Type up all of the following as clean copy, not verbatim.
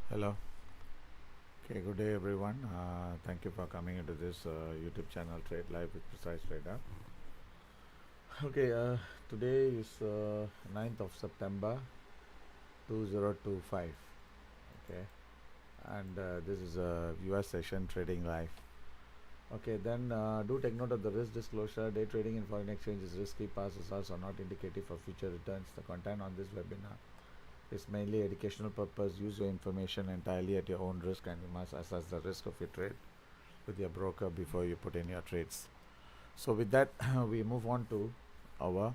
Hello. Okay, good day everyone. Thank you for coming into this YouTube channel Trade Live with Precise Trader. Okay, today is 9th of September 2025. Okay, and this is a US session trading live. Okay, then do take note of the risk disclosure. Day trading in foreign exchange is risky. Past results are not indicative of future returns. The content on this webinar is mainly educational purpose. Use your information entirely at your own risk, and you must assess the risk of your trade with your broker before you put in your trades. So with that, we move on to our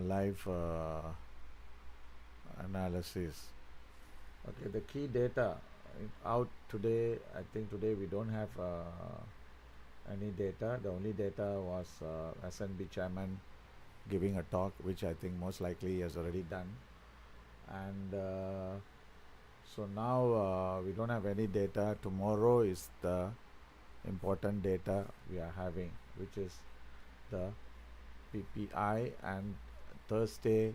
live analysis. Okay, the key data out today. I think today we don't have any data. The only data was SNB chairman giving a talk, which I think most likely he has already done. And so now we don't have any data. Tomorrow is the important data we are having, which is the PPI, and Thursday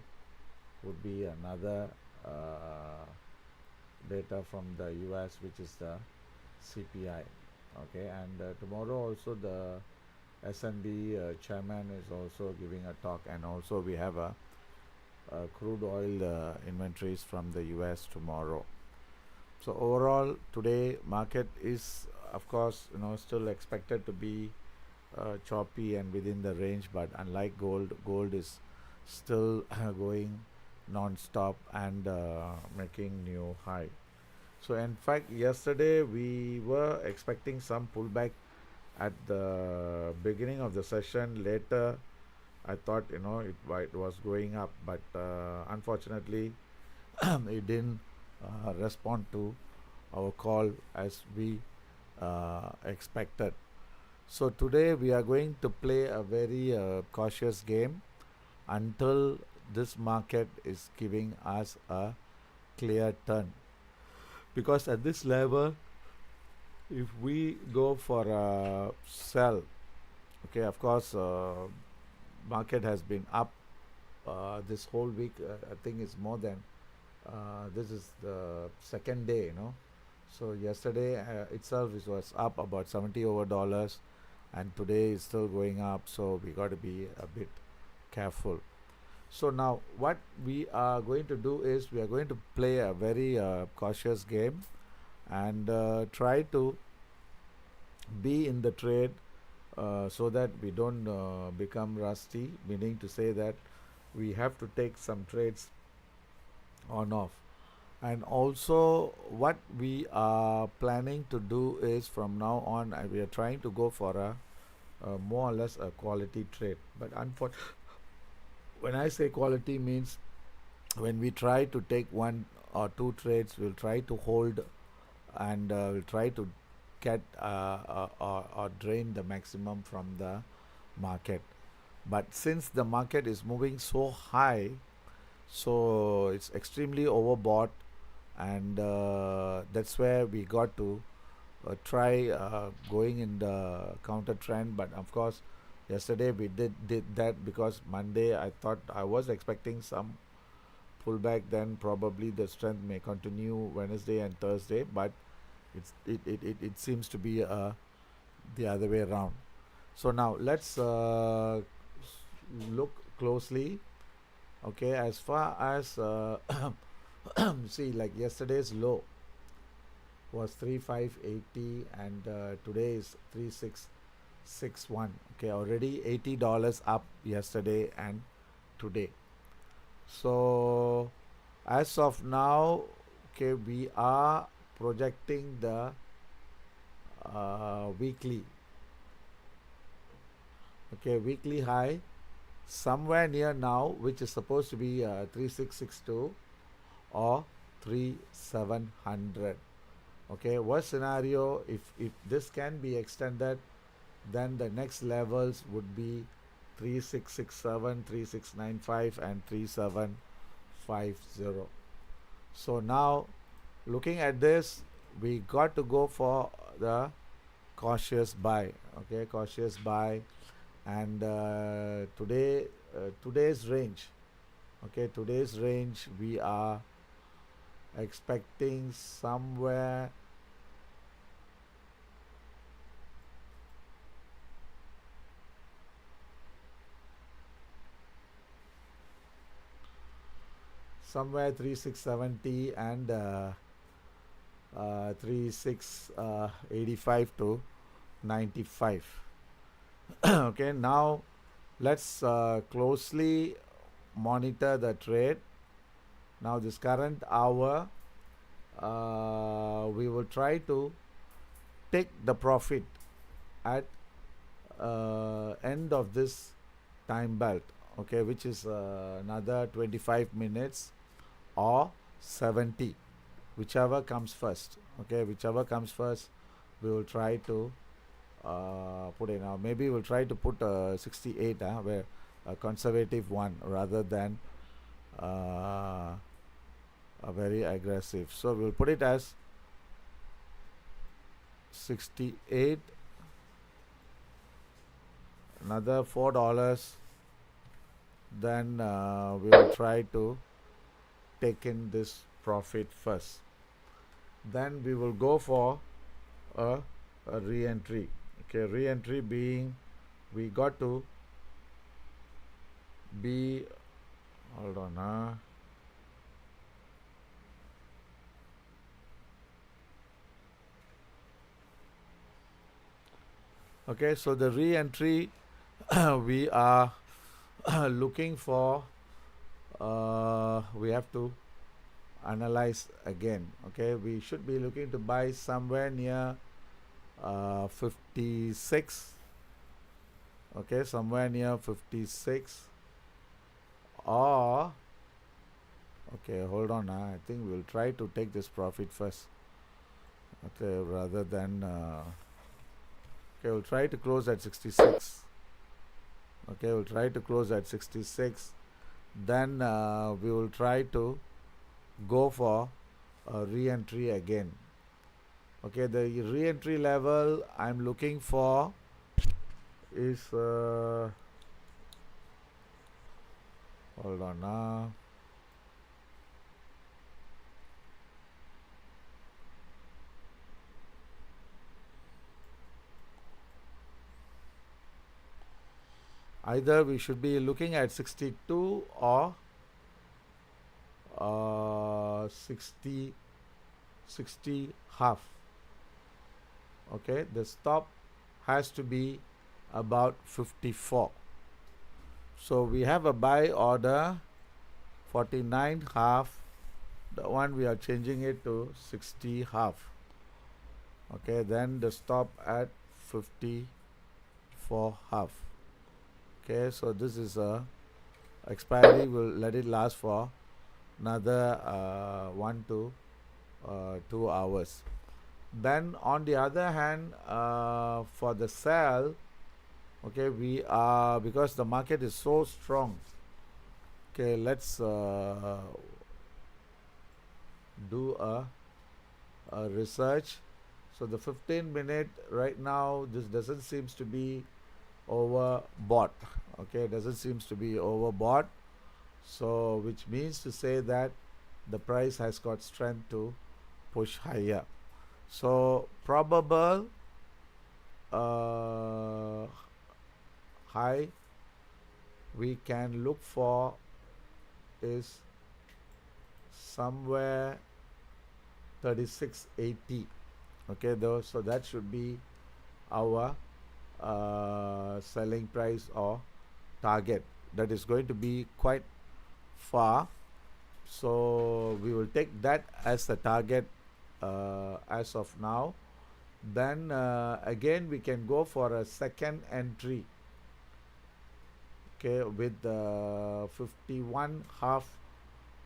would be another data from the US, which is the CPI. Okay, and tomorrow also the SNB chairman is also giving a talk, and also we have a crude oil inventories from the US tomorrow. So overall today market is of course still expected to be choppy and within the range, but unlike gold is still going non-stop and making new high. So in fact yesterday we were expecting some pullback at the beginning of the session. Later I thought it was going up, but unfortunately it didn't respond to our call as we expected. So today we are going to play a very cautious game until this market is giving us a clear turn, because at this level if we go for a sell, okay, of course market has been up this whole week. I think it's more than this is the second day, so yesterday itself it was up about 70 over dollars, and today is still going up, so we got to be a bit careful. So now what we are going to do is we are going to play a very cautious game and try to be in the trade so that we don't become rusty, meaning to say that we have to take some trades on off. And also what we are planning to do is from now on we are trying to go for a more or less a quality trade. But when I say quality means when we try to take one or two trades, we'll try to hold and we'll try to get or drain the maximum from the market. But since the market is moving so high, so it's extremely overbought, and that's where we got to try going in the counter trend. But of course yesterday we did that because Monday I thought I was expecting some pullback, then probably the strength may continue Wednesday and Thursday, but it seems to be the other way around. So now let's look closely. Okay, as far as see, like yesterday's low was 3580, and today is 3661. Okay, already $80 up yesterday and today. So as of now, okay, we are projecting the weekly high somewhere near now, which is supposed to be 3662 or 3700. Okay, worst scenario, if this can be extended, then the next levels would be 3667, 3695 and 3750. So now looking at this, we got to go for the cautious buy. Okay, cautious buy. And today's range, okay, today's range we are expecting somewhere somewhere 3670 and 3685 to 95. Okay, now let's closely monitor the trade. Now this current hour, we will try to take the profit at end of this time belt, okay, which is another 25 minutes or 70, whichever comes first. Okay, whichever comes first, we will try to put in. Now maybe we'll try to put 68, where a conservative one rather than a very aggressive. So we'll put it as 68, another $4. Then we will try to take in this profit first. Then we will go for a re-entry. Okay, re-entry being we got to be, hold on, okay, so the re-entry we are looking for, we have to analyze again. Okay, we should be looking to buy somewhere near 56. Okay, somewhere near 56, or okay, hold on, I think we'll try to take this profit first. Okay, rather than okay, we'll try to close at 66. Okay, we'll try to close at 66. Then we will try to go for a re-entry again. Okay, the re-entry level I'm looking for is hold on, either we should be looking at 62 or 60 half. Okay, the stop has to be about 54. So we have a buy order 49 half. The one we are changing it to 60 half. Okay, then the stop at 54 half. Okay, so this is a expiry. Will let it last for another 1 to 2 hours. Then on the other hand, for the sell, okay, we are, because the market is so strong. Okay, let's do a research. So the 15-minute right now, this doesn't seems to be overbought. Okay, doesn't seems to be overbought. So which means to say that the price has got strength to push higher. So probable high we can look for is somewhere 3680. Okay, though, so that should be our selling price or target. That is going to be quite far, so we will take that as the target as of now. Then again we can go for a second entry, okay, with the 51 half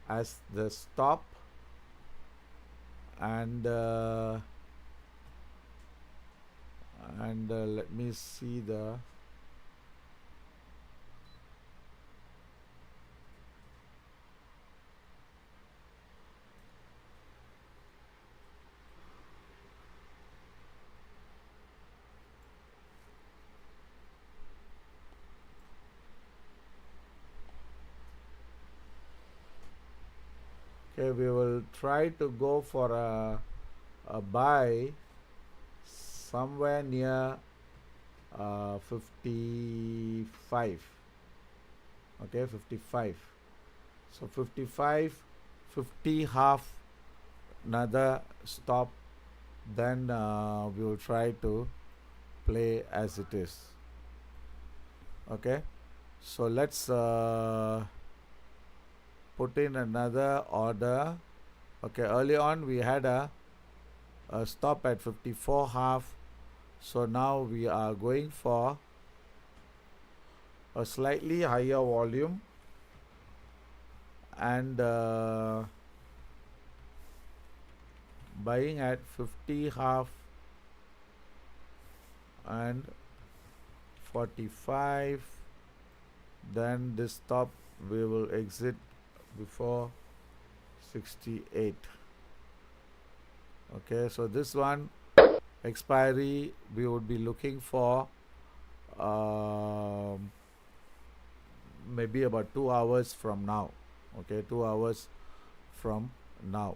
as the stop, and let me see the Okay, we will try to go for a buy somewhere near 55. Okay, 55. So 55, 50 half, another stop, then we will try to play as it is. Okay, so let's put in another order. Okay, early on we had a stop at 54 half, so now we are going for a slightly higher volume and buying at 50 half and 45. Then this stop we will exit before 68. Okay, so this one expiry we would be looking for maybe about 2 hours from now. Okay, 2 hours from now.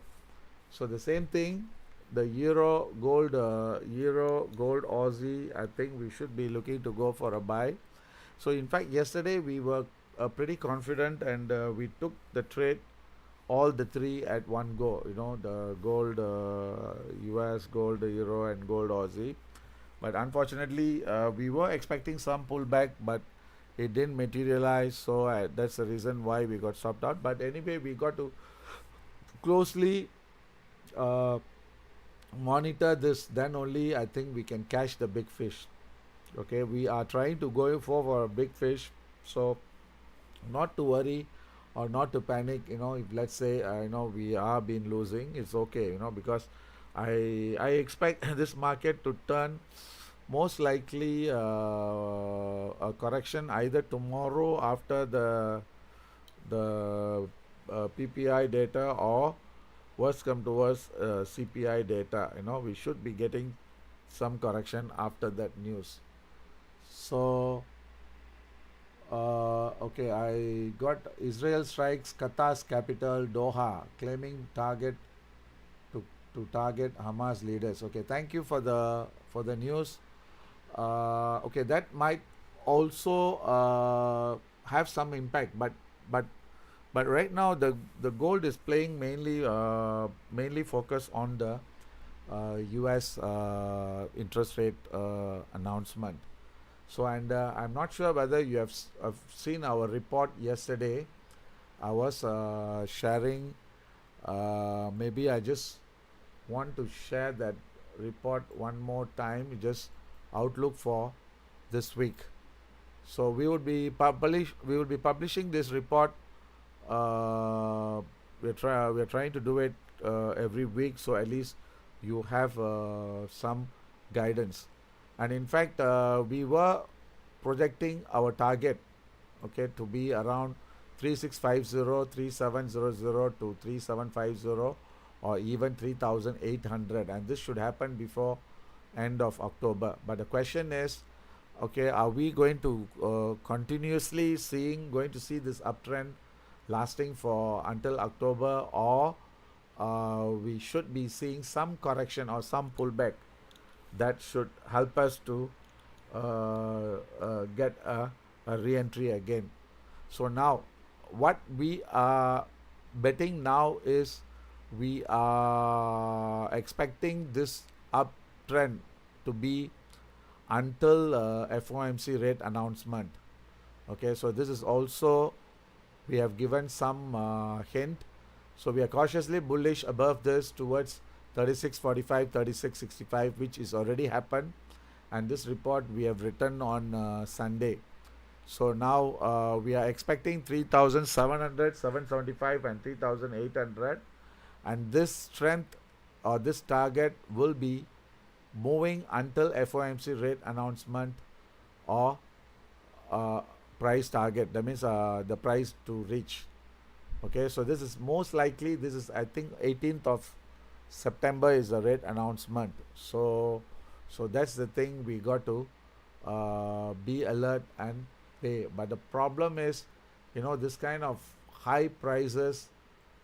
So the same thing, the euro gold Aussie, I think we should be looking to go for a buy. So in fact yesterday we were pretty confident, and we took the trade, all the three at one go, the gold US, gold euro and gold Aussie. But unfortunately we were expecting some pullback, but it didn't materialize, so that's the reason why we got stopped out. But anyway, we got to closely monitor this, then only I think we can catch the big fish. Okay, we are trying to go for a big fish, so not to worry or not to panic. If let's say we are been losing, it's okay, because I expect this market to turn most likely a correction either tomorrow after the PPI data, or worst come to worst CPI data. We should be getting some correction after that news. So okay, I got Israel strikes Qatar's capital Doha, claiming target to target Hamas leaders. Okay, thank you for the news. Okay, that might also have some impact, but right now the gold is playing mainly focused on the US interest rate announcement. So, and I'm not sure whether you have seen our report yesterday. I was sharing, maybe I just want to share that report one more time, just outlook for this week. So we would be publishing this report. We're trying to do it every week, so at least you have some guidance. And in fact, we were projecting our target, okay, to be around 3650, 3700 to 3750, or even 3800, and this should happen before end of October. But the question is, okay, are we going to continuously going to see this uptrend lasting for until October, or we should be seeing some correction or some pullback that should help us to get a re-entry again. So now what we are betting now is, we are expecting this uptrend to be until FOMC rate announcement. Okay, so this is also, we have given some hint. So we are cautiously bullish above this towards 36.45, 36.65, which is already happened, and this report we have written on Sunday. So now we are expecting 3,700, 775 and 3,800, and this strength or this target will be moving until FOMC rate announcement or price target, that means the price to reach. Okay, so this is most likely, this is I think 18th of September is the rate announcement. So that's the thing, we got to be alert and pay. But the problem is, this kind of high prices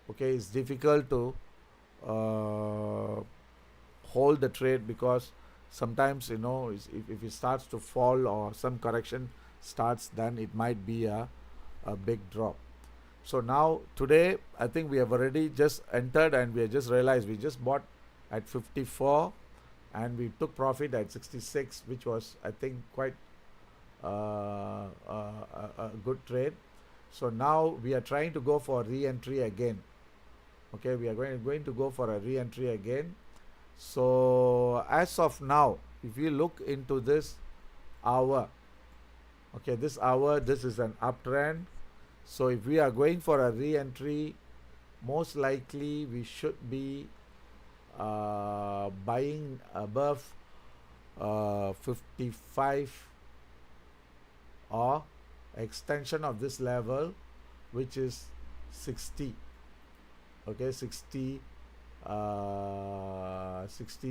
okay, it's difficult to uh, hold the trade, because sometimes, you know, if it starts to fall or some correction starts, then it might be a big drop. So now today I think we have already just entered, and we have just realized we just bought at 54 and we took profit at 66, which was, I think, quite a good trade. So now we are trying to go for re-entry again. Okay, we are going to go for a re-entry again. So as of now, if you look into this hour, okay, this hour, this is an uptrend. So if we are going for a re-entry, most likely we should be buying above 55, or extension of this level, which is 60. Okay, 60,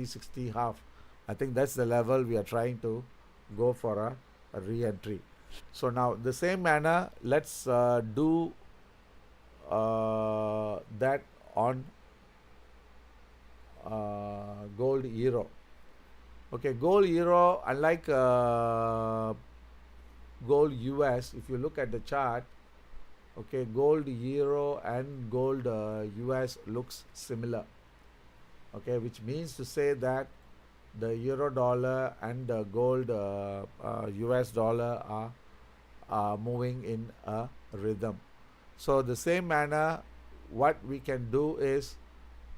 60 half. I think that's the level we are trying to go for a re-entry. So now the same manner, let's do that on gold euro. Okay, gold euro, unlike gold US, if you look at the chart, okay, gold euro and gold US looks similar. Okay, which means to say that the euro dollar and the gold US dollar are moving in a rhythm. So the same manner, what we can do is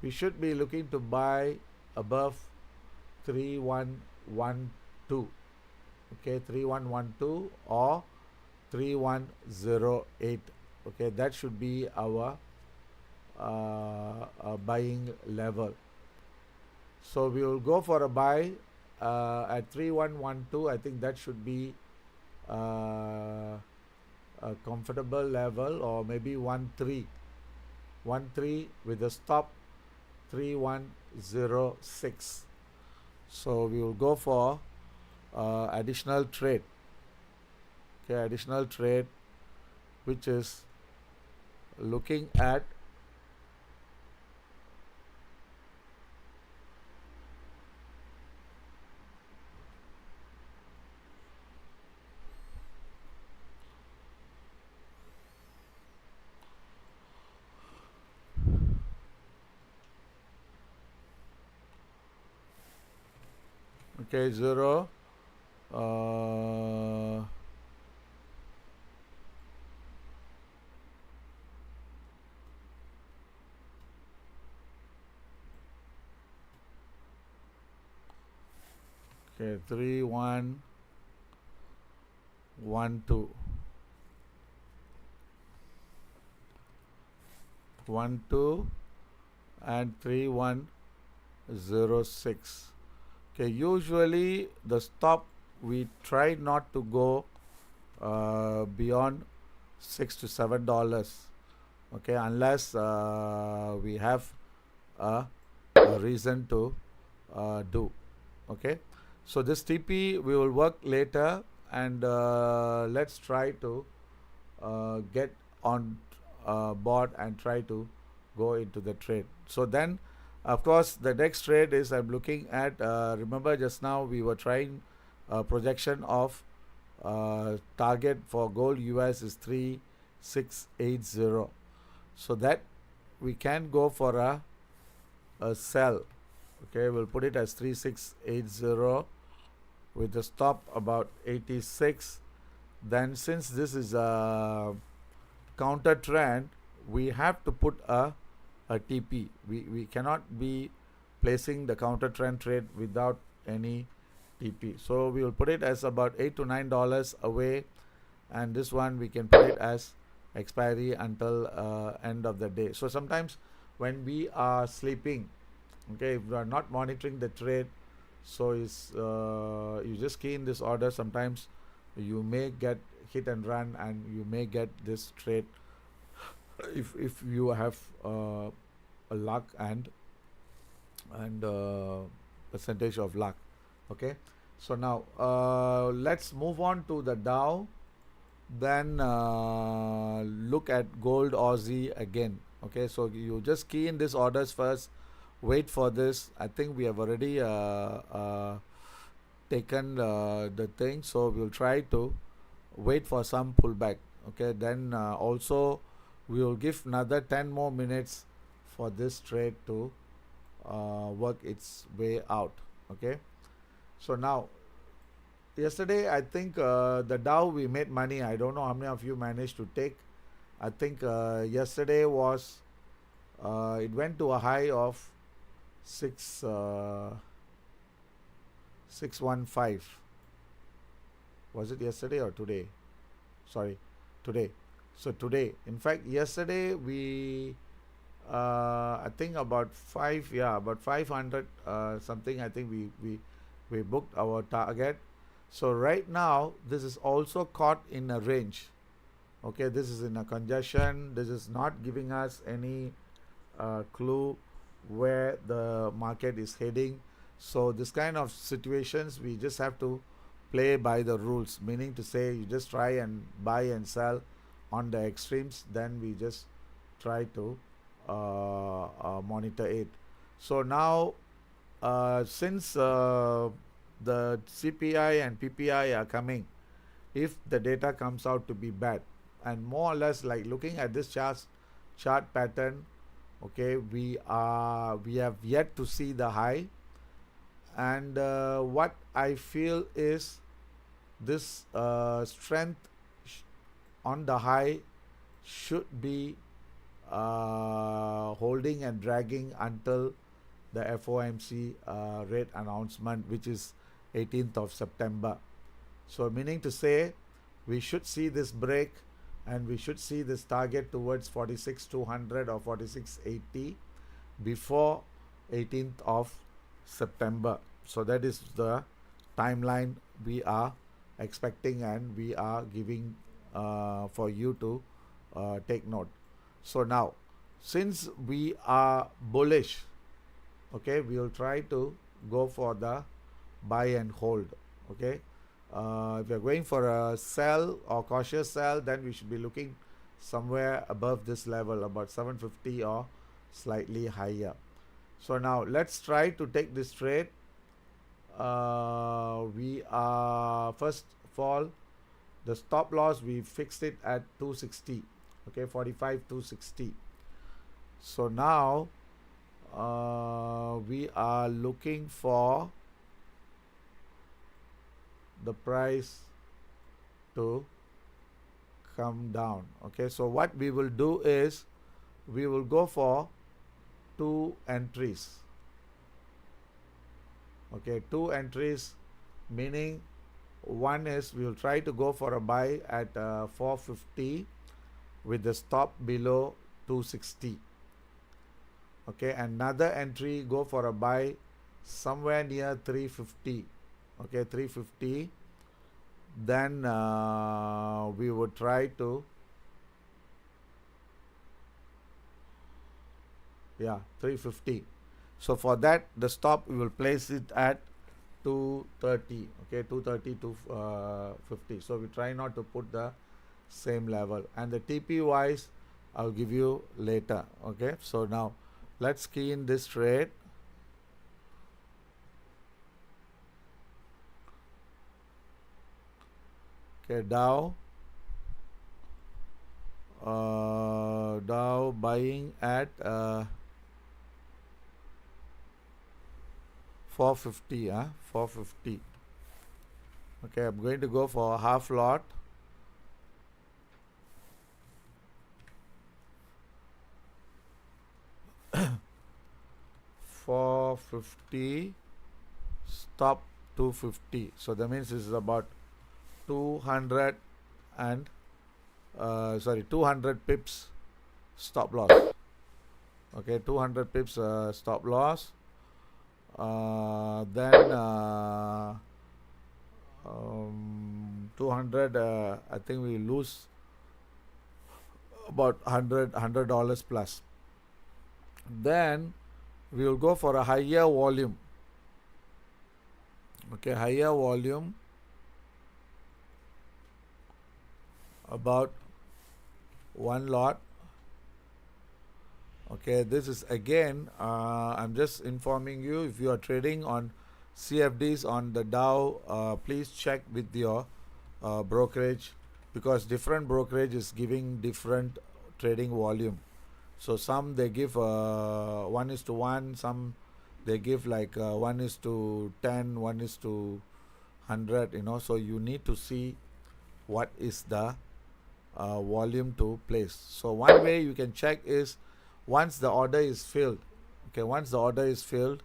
we should be looking to buy above 3112. Okay, 3112 or 3108. Okay, that should be our buying level. So we will go for a buy at 3112. I think that should be a comfortable level, or maybe 13 with a stop 3106. So we will go for additional trade. Okay, additional trade, which is looking at okay, 0 okay, 3112 and 3106. Okay, usually the stop, we try not to go beyond $6 to $7. Okay, unless we have a reason to do. Okay, so this TP we will work later, and let's try to get on board and try to go into the trade. So then, of course, the next trade is I'm looking at, remember just now we were trying projection of target for gold US is 3680. So that we can go for a sell. Okay, we'll put it as 3680 with the stop about 86. Then since this is a counter trend, we have to put a TP. We cannot be placing the counter trend trade without any TP. So we will put it as about $8 to $9 away, and this one we can put it as expiry until end of the day. So sometimes when we are sleeping, okay, if we are not monitoring the trade, so is you just key in this order, sometimes you may get hit and run, and you may get this trade if you have a luck and percentage of luck. Okay, so now let's move on to the Dow. Then look at gold Aussie again. Okay, so you just key in these orders first, wait for this. I think we have already taken the thing, so we'll try to wait for some pullback. Okay, then also we will give another 10 more minutes for this trade to work its way out. Okay, so now yesterday I think the Dow we made money. I don't know how many of you managed to take. I think yesterday was it went to a high of 615. Was it yesterday or today? Sorry, today. So today, in fact, yesterday we I think about about 500 something. I think we booked our target. So right now this is also caught in a range. Okay, this is in a congestion. This is not giving us any clue where the market is heading. So this kind of situations we just have to play by the rules, meaning to say you just try and buy and sell on the extremes, then we just try to monitor it. So now since the CPI and PPI are coming, if the data comes out to be bad, and more or less like looking at this chart pattern, okay, we have yet to see the high, and what I feel is this strength on the high should be holding and dragging until the FOMC rate announcement, which is 18th of September. So meaning to say we should see this break, and we should see this target towards 46,200 or 4680 before 18th of September. So that is the timeline we are expecting, and we are giving for you to take note. So now, since we are bullish, okay, we will try to go for the buy and hold. Okay, if you're going for a sell or cautious sell, then we should be looking somewhere above this level, about 750 or slightly higher. So now let's try to take this trade. We are first of all, the stop loss we fixed it at 260. Okay, 45 260. So now we are looking for the price to come down. Okay, so what we will do is we will go for 2 entries. Okay, 2 entries, meaning one is we will try to go for a buy at 450 with the stop below 260. Okay, another entry, go for a buy somewhere near 350. Okay, 350. Then we would try to 350. So for that, the stop we will place it at 230. Okay, 230 to 50. So we try not to put the same level, and the TP wise I'll give you later. Okay, so now let's key in this trade. Okay, Dow buying at 450. 450. Okay, I'm going to go for a half lot. $450, stop 250. So that means this is about 200 and 200 pips stop loss. Okay, 200 pips stop loss. Then 200, I think we lose about $100 plus. Then we will go for a higher volume. Okay, higher volume, about 1 lot. Okay, this is again, I'm just informing you, if you are trading on CFDs on the Dow, please check with your brokerage, because different brokerage is giving different trading volume. So some they give 1:1, some they give like 1:10, 1:100, so you need to see what is the volume to place. So one way you can check is, once the order is filled, okay, once the order is filled,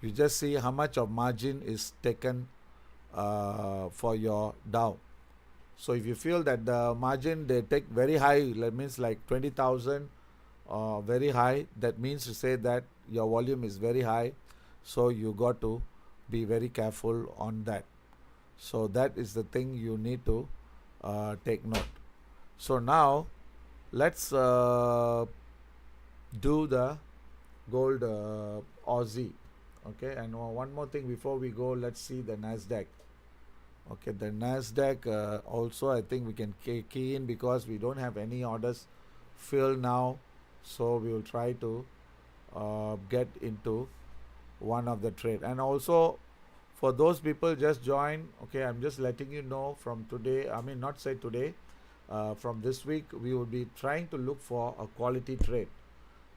you just see how much of margin is taken for your Dow. So if you feel that the margin they take very high, that means like 20,000, very high, that means to say that your volume is very high, so you got to be very careful on that. So that is the thing you need to take note. So now let's do the gold Aussie. Okay, and one more thing before we go, let's see the Nasdaq. Okay, the Nasdaq also I think we can key in, because we don't have any orders filled now, so we will try to get into one of the trade. And also for those people just join, okay, I'm just letting you know from today, I mean not say today, from this week we will be trying to look for a quality trade.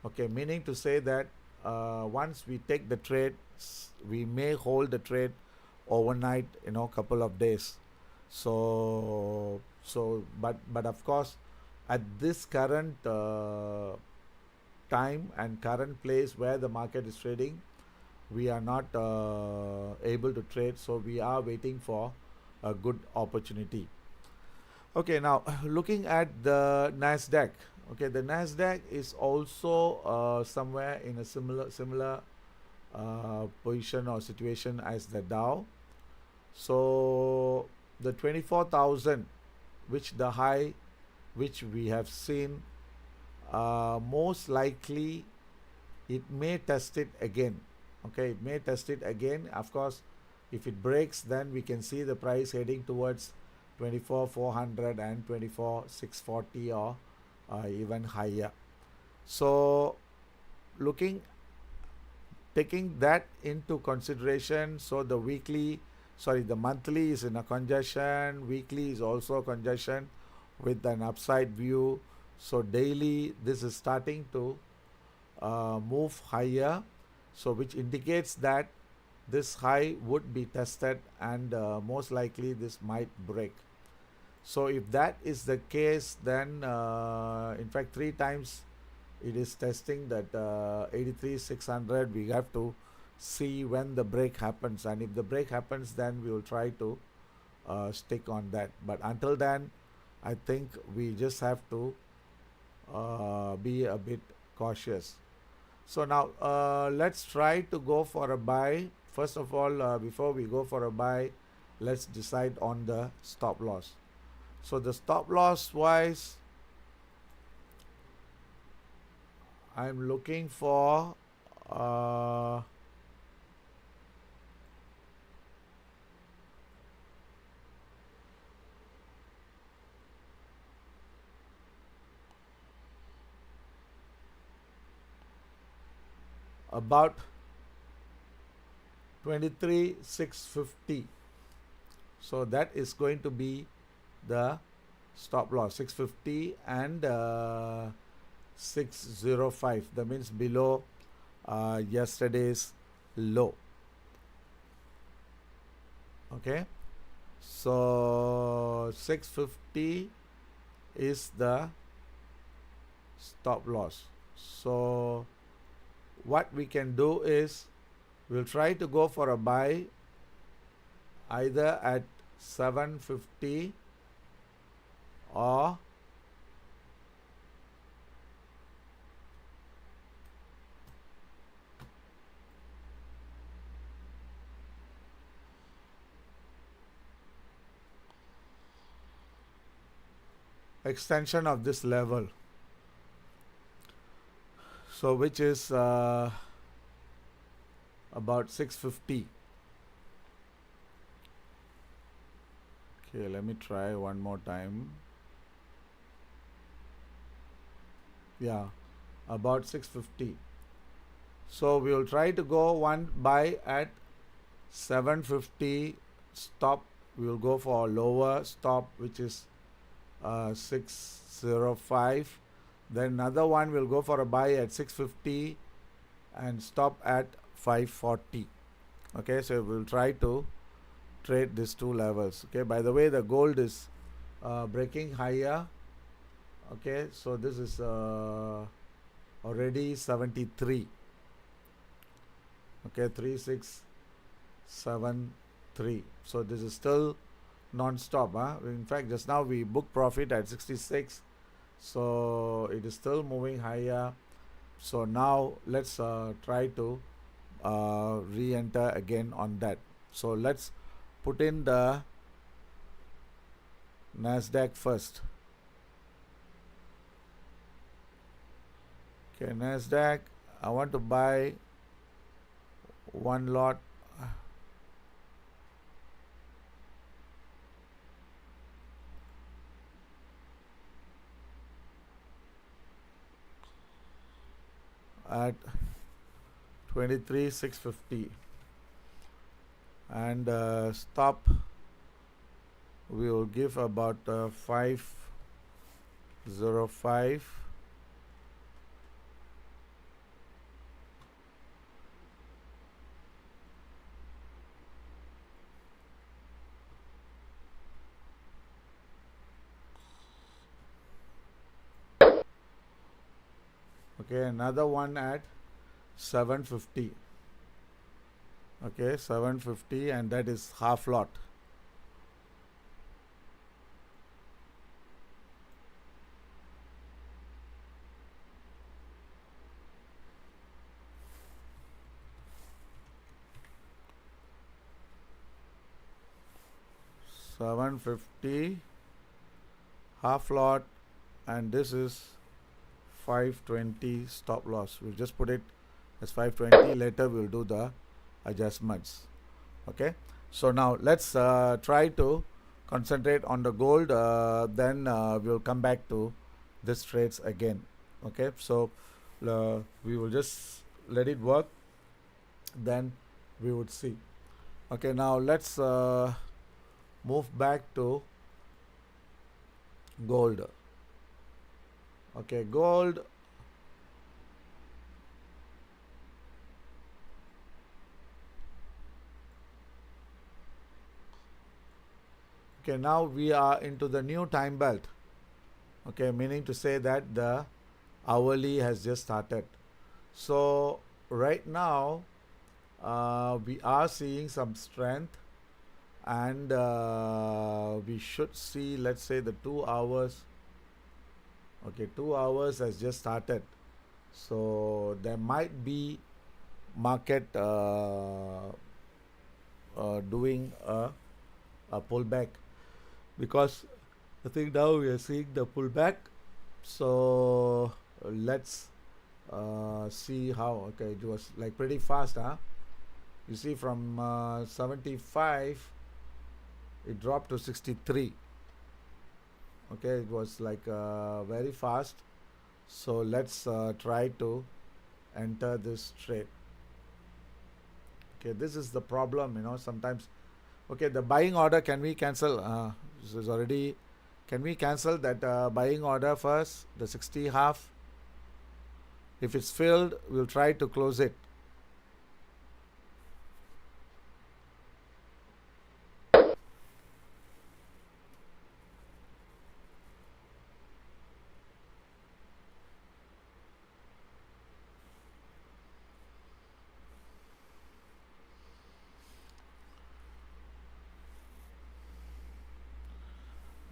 Okay, meaning to say that once we take the trade, we may hold the trade overnight, couple of days. But of course, at this current time and current place where the market is trading, we are not able to trade, so we are waiting for a good opportunity. Okay, now looking at the Nasdaq. Okay, the Nasdaq is also somewhere in a similar position or situation as the Dow. So the 24,000, which the high which we have seen, most likely it may test it again. Okay, it may test it again. Of course, if it breaks, then we can see the price heading towards 24,400 and 24,640, or even higher. So taking that into consideration, so the monthly is in a congestion, weekly is also a congestion with an upside view. So daily this is starting to move higher, so which indicates that this high would be tested, and most likely this might break. So if that is the case, then in fact 3 times it is testing that 83,600. We have to see when the break happens, and if the break happens, then we will try to stick on that. But until then, I think we just have to be a bit cautious. So now let's try to go for a buy. First of all, before we go for a buy, let's decide on the stop loss. So the stop loss wise, I'm looking for about 23,650. So that is going to be the stop loss, 650 and 605. That means below yesterday's low. Okay, so 650 is the stop loss. So what we can do is, we'll try to go for a buy either at 750 or extension of this level. So which is about 650. Okay, let me try one more time. Yeah, about 650. So we will try to go one buy at 750 stop. We will go for a lower stop, which is 605. Then another one will go for a buy at 650 and stop at 540. Okay, so we'll try to trade these two levels. Okay, by the way, the gold is breaking higher. Okay, so this is already 73. Okay, 3673. So this is still non-stop. In fact, just now we booked profit at 66. So it is still moving higher. So now let's try to re-enter again on that. So let's put in the Nasdaq first. Okay, Nasdaq, I want to buy one lot. At 23,650, and stop we will give about 505. Okay, another one at 750. Okay, 750, and that is half lot. $750 half lot, and this is 520 stop loss. We'll just put it as 520. Later we'll do the adjustments. Okay, so now let's try to concentrate on the gold. Then we'll come back to this trades again. Okay, so we will just let it work, then we would see. Okay, now let's move back to gold. Okay, gold. Okay, now we are into the new time belt. Okay, meaning to say that the hourly has just started. So right now we are seeing some strength, and we should see, let's say, the 2 hours. Okay, 2 hours has just started, so there might be market doing a pullback, because I think now we are seeing the pullback. So let's see how. Okay, it was like pretty fast, you see, from 75 it dropped to 63. Okay, it was like very fast. So let's try to enter this trade. Okay, this is the problem, sometimes. Okay, the buying order, can we cancel? This is already, can we cancel that buying order first, the 60 half? If it's filled, we'll try to close it.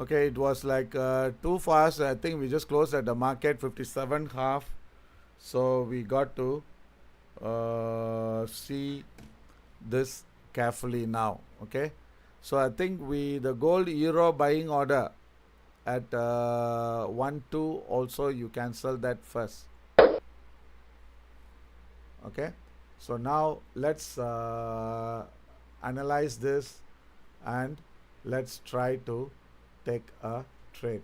Okay, it was like too fast. I think we just closed at the market 57 half. So we got to see this carefully now. Okay, so I think the gold euro buying order at 1-2 also, you cancel that first. Okay, so now let's analyze this, and let's try to take a trade.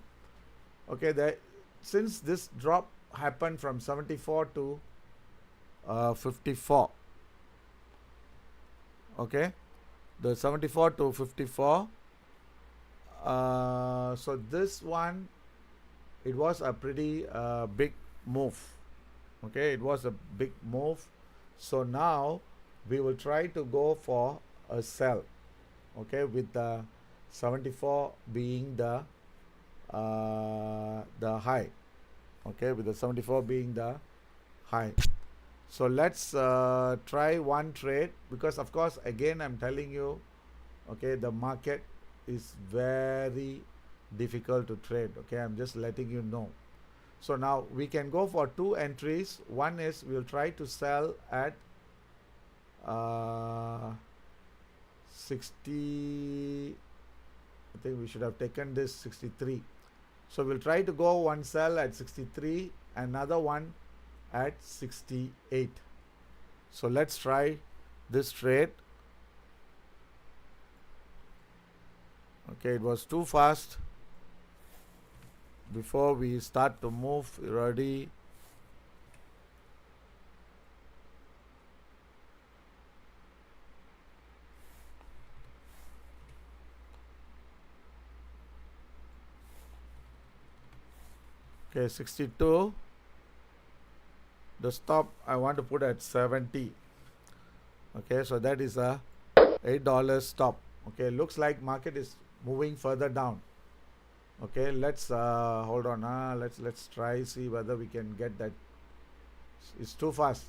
Okay, since this drop happened from 74 to 54. Okay, the 74 to 54. So this one, it was a pretty big move. Okay, it was a big move. So now we will try to go for a sell. Okay, with the 74 being the high. Okay, with the 74 being the high. So let's try one trade, because of course again I'm telling you, okay, the market is very difficult to trade. Okay, I'm just letting you know. So now we can go for two entries. One is we'll try to sell at 60. I think we should have taken this 63. So we'll try to go one sell at 63, another one at 68. So let's try this trade. Okay, it was too fast. Before we start to move, ready. Okay, 62. The stop I want to put at 70. Okay, so that is a $8 stop. Okay, looks like market is moving further down. Okay, let's hold on. Let's try see whether we can get that. It's too fast.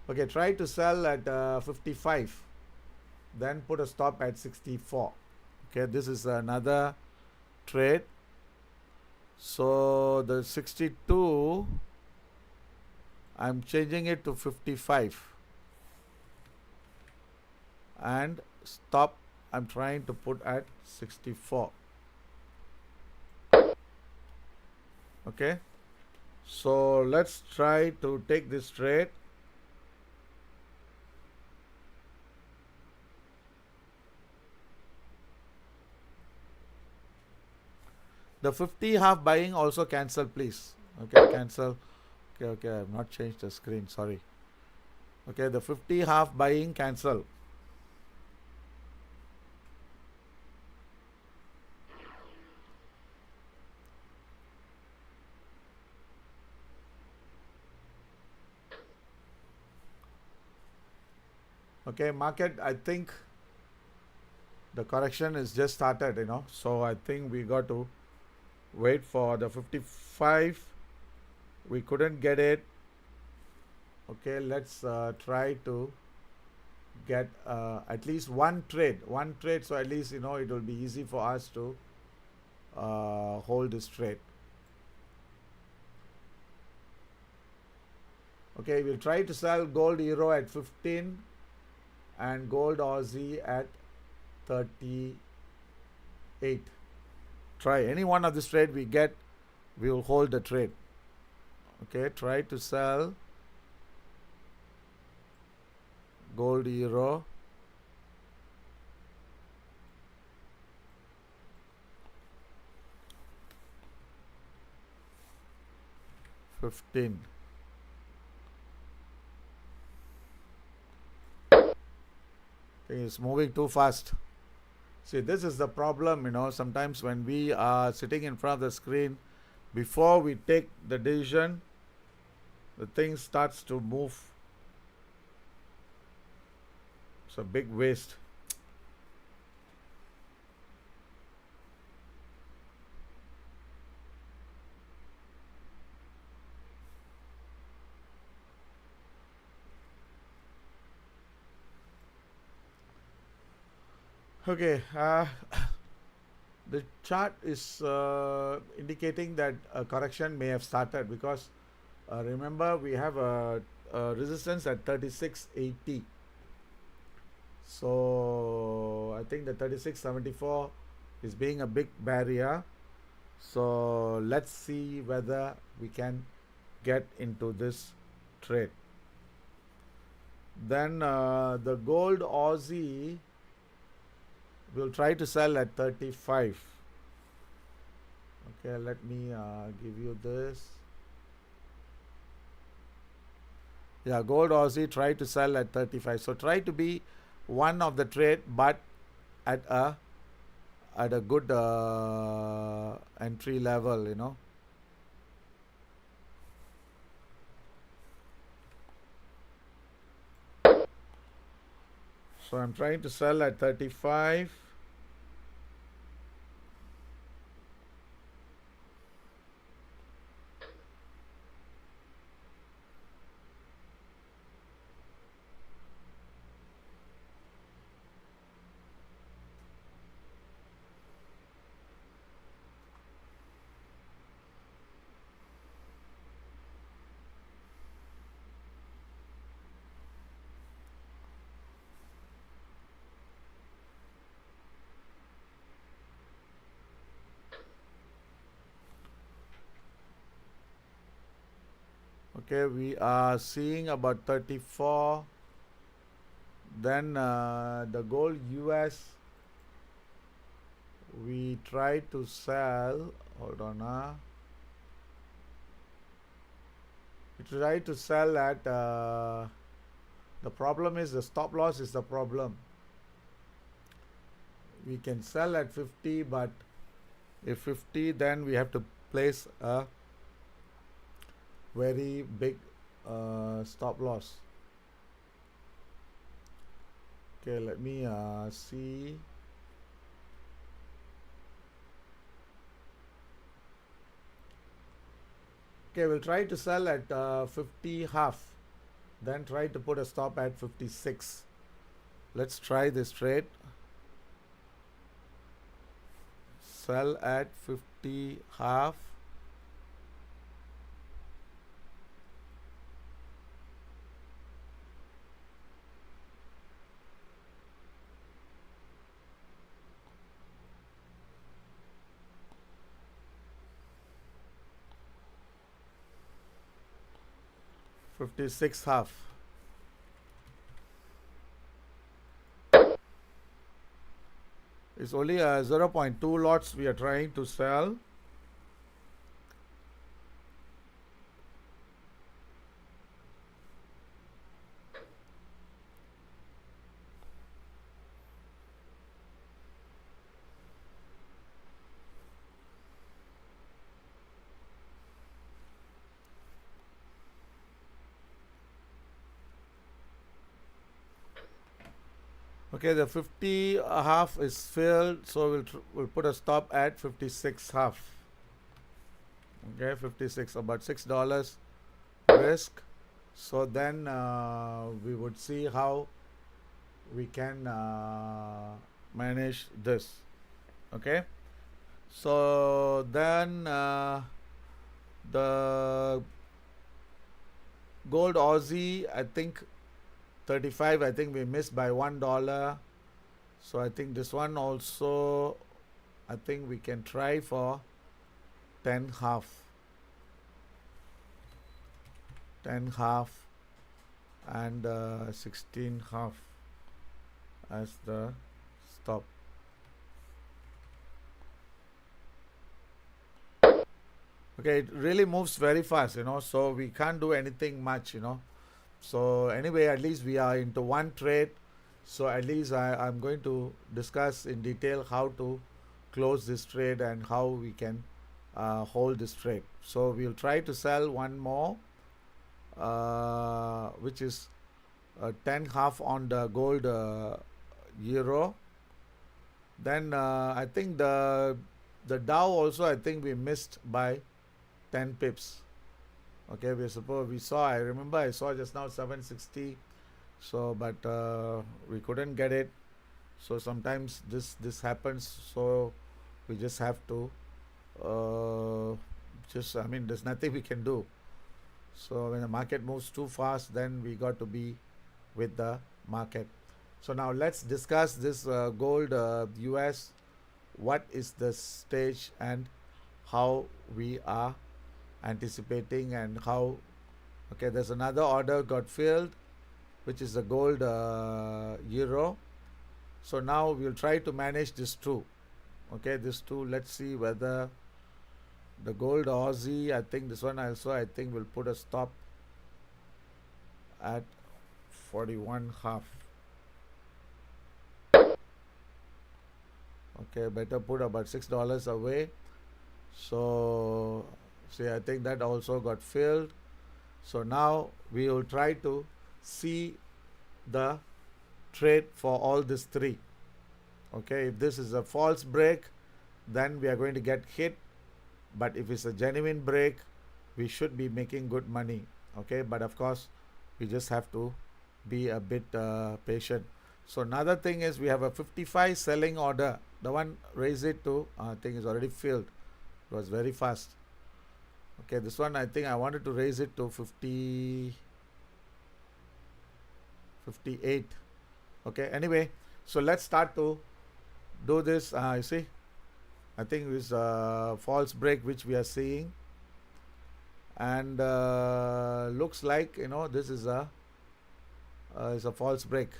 Okay, try to sell at 55. Then put a stop at 64. Okay, this is another trade. So the 62, I'm changing it to 55, and stop I'm trying to put at 64. Okay, so let's try to take this trade. The 50 half buying also cancel, please. Okay, cancel. Okay, I've not changed the screen, sorry. Okay, the 50 half buying cancel. Okay, market, I think the correction is just started, so I think we got to wait for the 55. We couldn't get it. Okay, let's try to get at least one trade, so at least it will be easy for us to hold this trade. Okay, we'll try to sell gold euro at 15 and gold Aussie at 38. Try any one of this trade we get, we will hold the trade. Okay, try to sell gold euro $15. It's moving too fast. See, this is the problem, sometimes when we are sitting in front of the screen, before we take the decision, the thing starts to move. It's a big waste. Okay, the chart is indicating that a correction may have started, because remember we have a resistance at 36.80. So I think the 36.74 is being a big barrier. So let's see whether we can get into this trade. Then the gold Aussie, we'll try to sell at 35. Okay, let me give you this. Yeah, gold Aussie, try to sell at 35. So try to be one of the trade, but at a good entry level, So I'm trying to sell at 35. Okay, we are seeing about 34. Then the gold US, we try to sell. Hold on, we try to sell at. The problem is the stop loss is the problem. We can sell at 50, but if 50, then we have to place a very big stop loss. Okay, let me see. Okay, we'll try to sell at 50 half, then try to put a stop at 56. Let's try this trade. Sell at 50 half. $56 half. It's only 0.2 lots we are trying to sell. Okay, the 50 half is filled, so we'll put a stop at 56 half. Okay, 56, about $6 risk. So then we would see how we can manage this. Okay, so then the gold Aussie, I think 35, I think we missed by $1. So I think this one also, I think we can try for 10 half. 10 half and 16 half as the stop. Okay, it really moves very fast, so we can't do anything much, So anyway, at least we are into one trade. So at least I'm going to discuss in detail how to close this trade and how we can hold this trade. So we'll try to sell one more, which is 10 half on the gold euro. Then I think the Dow also, I think we missed by 10 pips. Okay, I remember I saw just now 760. So but we couldn't get it. So sometimes this happens, so we just have to there's nothing we can do. So when the market moves too fast, then we got to be with the market. So now let's discuss this gold US. What is the stage and how we are anticipating, and how. Okay, there's another order got filled, which is the gold euro. So now we'll try to manage this two. Okay, this two, let's see whether the gold Aussie, I think this one also, I think we'll put a stop at 41 half. Okay, better put about $6 away. So see, I think that also got filled. So now we will try to see the trade for all these three. Okay, if this is a false break, then we are going to get hit, but if it's a genuine break, we should be making good money. Okay, but of course we just have to be a bit patient. So another thing is we have a 55 selling order. The one raise it to I think is already filled. It was very fast. Okay, this one I think I wanted to raise it to 58. Okay, anyway, so let's start to do this. You see, I think it's a false break which we are seeing, and looks like, you know, this is a false break.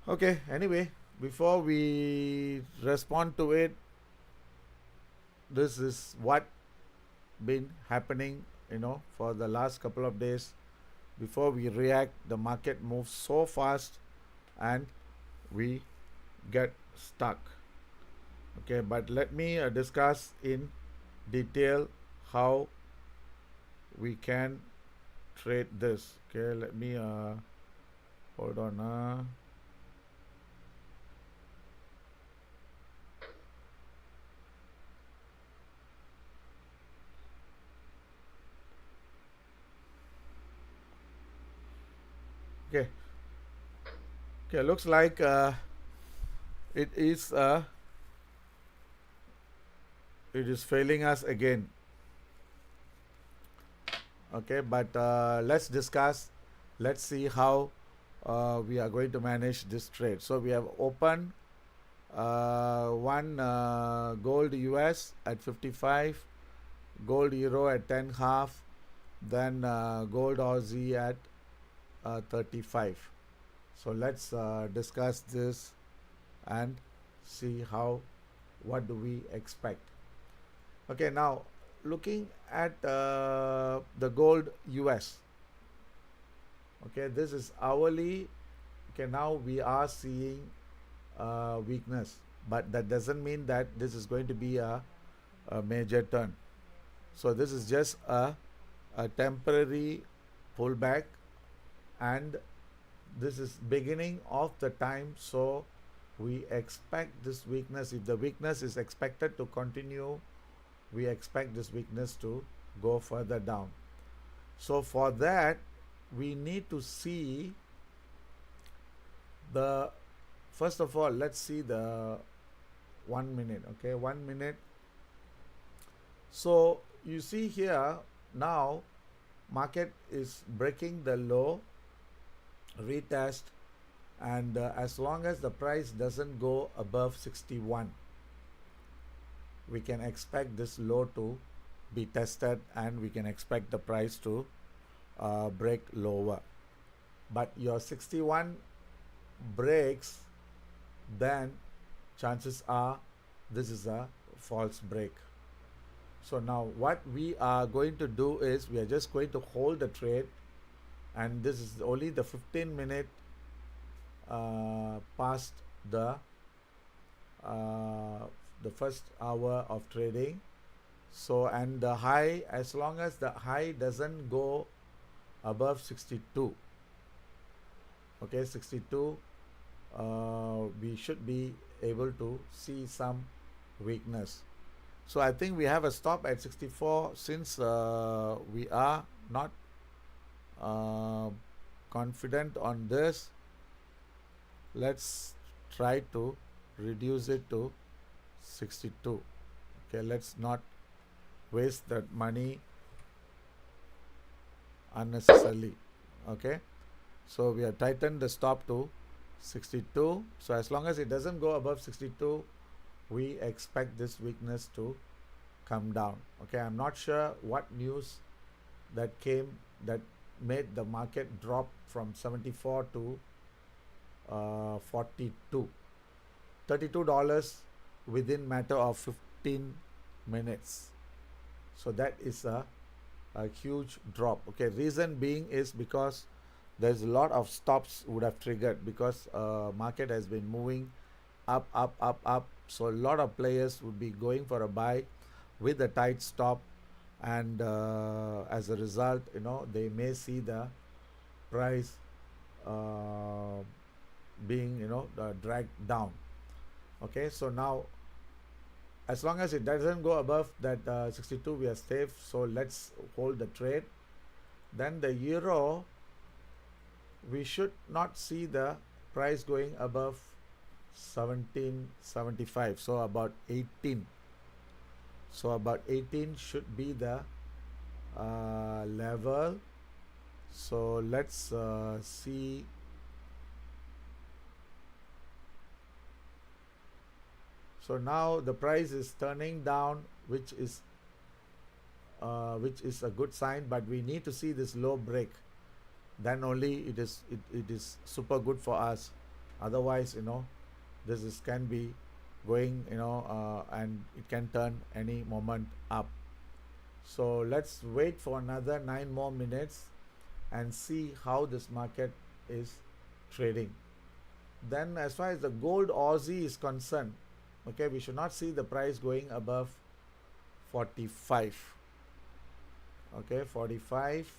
Okay, anyway, before we respond to it, this is what been happening, you know, for the last couple of days. Before we react, the market moves so fast and we get stuck. Okay, but let me discuss in detail how we can trade this. Okay, let me hold on. Okay. Okay, looks like it is failing us again. Okay, but let's discuss. Let's see how we are going to manage this trade. So we have opened one gold US at 55, gold euro at 10 half, then gold Aussie at 35. So let's discuss this and see what do we expect. Okay, now looking at the gold US. Okay, this is hourly. Okay, now we are seeing weakness, but that doesn't mean that this is going to be a major turn. So this is just a temporary pullback, and this is beginning of the time. So we expect this weakness. If the weakness is expected to continue, we expect this weakness to go further down. So for that, we need to see the, first of all, let's see the 1 minute. Okay, 1 minute. So you see here now market is breaking the low, retest, and as long as the price doesn't go above 61, we can expect this low to be tested, and we can expect the price to break lower. But your 61 breaks, then chances are this is a false break. So now what we are going to do is we are just going to hold the trade, and this is only the 15-minute past the first hour of trading. So, and the high, as long as the high doesn't go above 62, okay, 62, we should be able to see some weakness. So I think we have a stop at 64. Since we are not confident on this, let's try to reduce it to 62. Okay, let's not waste that money unnecessarily. Okay, so we have tightened the stop to 62. So as long as it doesn't go above 62, we expect this weakness to come down. Okay, I'm not sure what news that came that made the market drop from 74 to 42. $32 within matter of 15 minutes. So that is a a huge drop. Okay, reason being is because there's a lot of stops would have triggered, because market has been moving up, up, up, up. So a lot of players would be going for a buy with a tight stop, and as a result, they may see the price uh, being dragged down. Okay, so now as long as it doesn't go above that 62, we are safe. So let's hold the trade. Then the euro, we should not see the price going above 1775, so about 18. So about 18 should be the level. So let's see. So now the price is turning down, which is a good sign, but we need to see this low break. Then only it is super good for us. Otherwise, this is can be going, and it can turn any moment up. So let's wait for another 9 more minutes and see how this market is trading. Then as far as the gold Aussie is concerned, okay, we should not see the price going above 45. Okay, 45.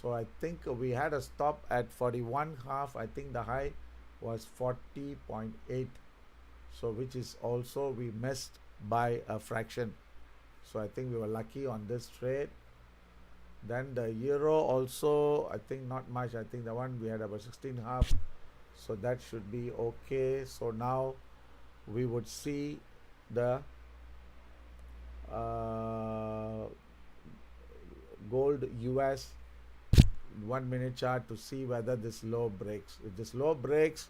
So I think we had a stop at 41.5. I think the high was 40.8. So which is also, we missed by a fraction. So I think we were lucky on this trade. Then the euro also, I think not much. I think the one we had about 16.5. So that should be okay. So now we would see the gold US 1 minute chart to see whether this low breaks. If this low breaks,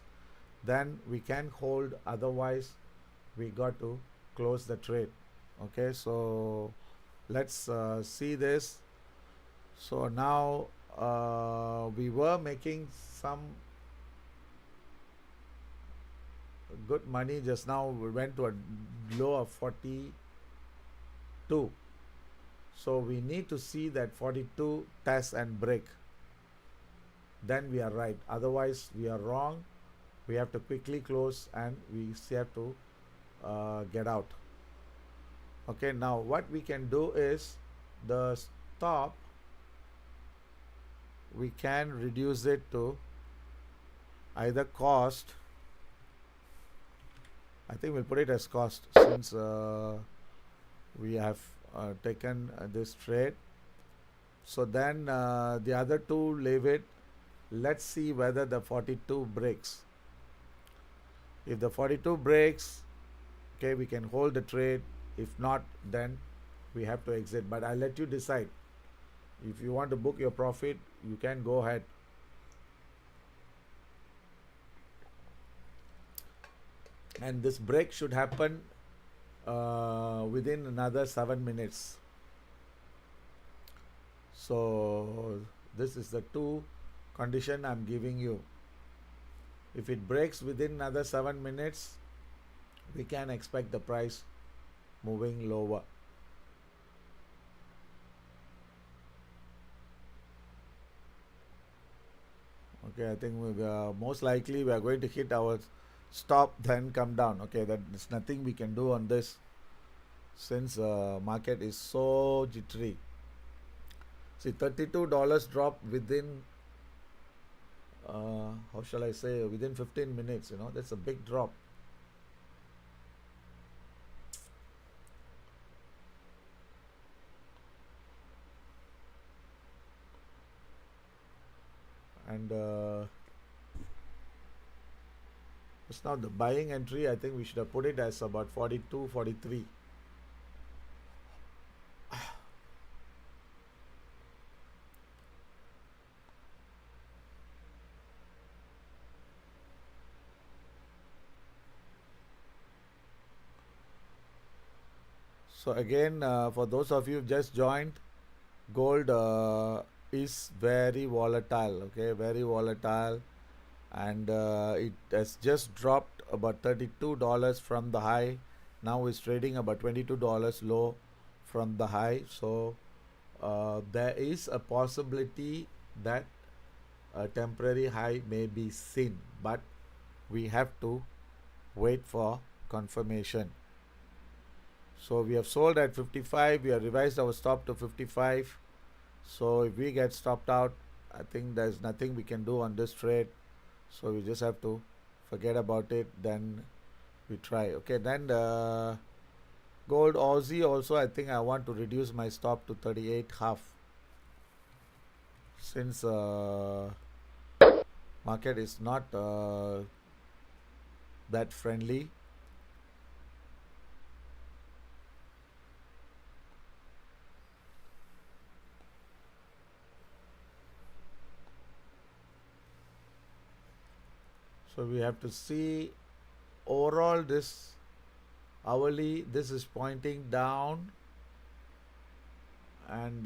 then we can hold, otherwise we got to close the trade. Okay, so let's see this. So now we were making some good money just now. We went to a low of 42. So we need to see that 42 test and break. Then we are right. Otherwise we are wrong. We have to quickly close and we have to get out. Okay, now what we can do is the stop, we can reduce it to either cost. I think we'll put it as cost, since we have taken this trade. So then the other two, leave it. Let's see whether the 42 breaks. If the 42 breaks, okay, we can hold the trade. If not, then we have to exit. But I'll let you decide. If you want to book your profit, you can go ahead. And this break should happen within another 7 minutes. So this is the two condition I'm giving you. If it breaks within another 7 minutes, we can expect the price moving lower. Okay, I think most likely we are going to hit our stop, then come down. Okay, there's nothing we can do on this, since market is so jittery. See, $32 drop within how shall I say, within 15 minutes. That's a big drop. And just now the buying entry, I think we should have put it as about 42, 43. So again, for those of you who just joined, gold is very volatile. Okay, very volatile, and it has just dropped about $32 from the high. Now it's trading about $22 low from the high. So there is a possibility that a temporary high may be seen, but we have to wait for confirmation. So we have sold at 55, we have revised our stop to 55. So if we get stopped out, I think there's nothing we can do on this trade. So we just have to forget about it, then we try. Okay, then the gold Aussie also, I think I want to reduce my stop to 38 half, since market is not that friendly. So we have to see overall this hourly, this is pointing down, and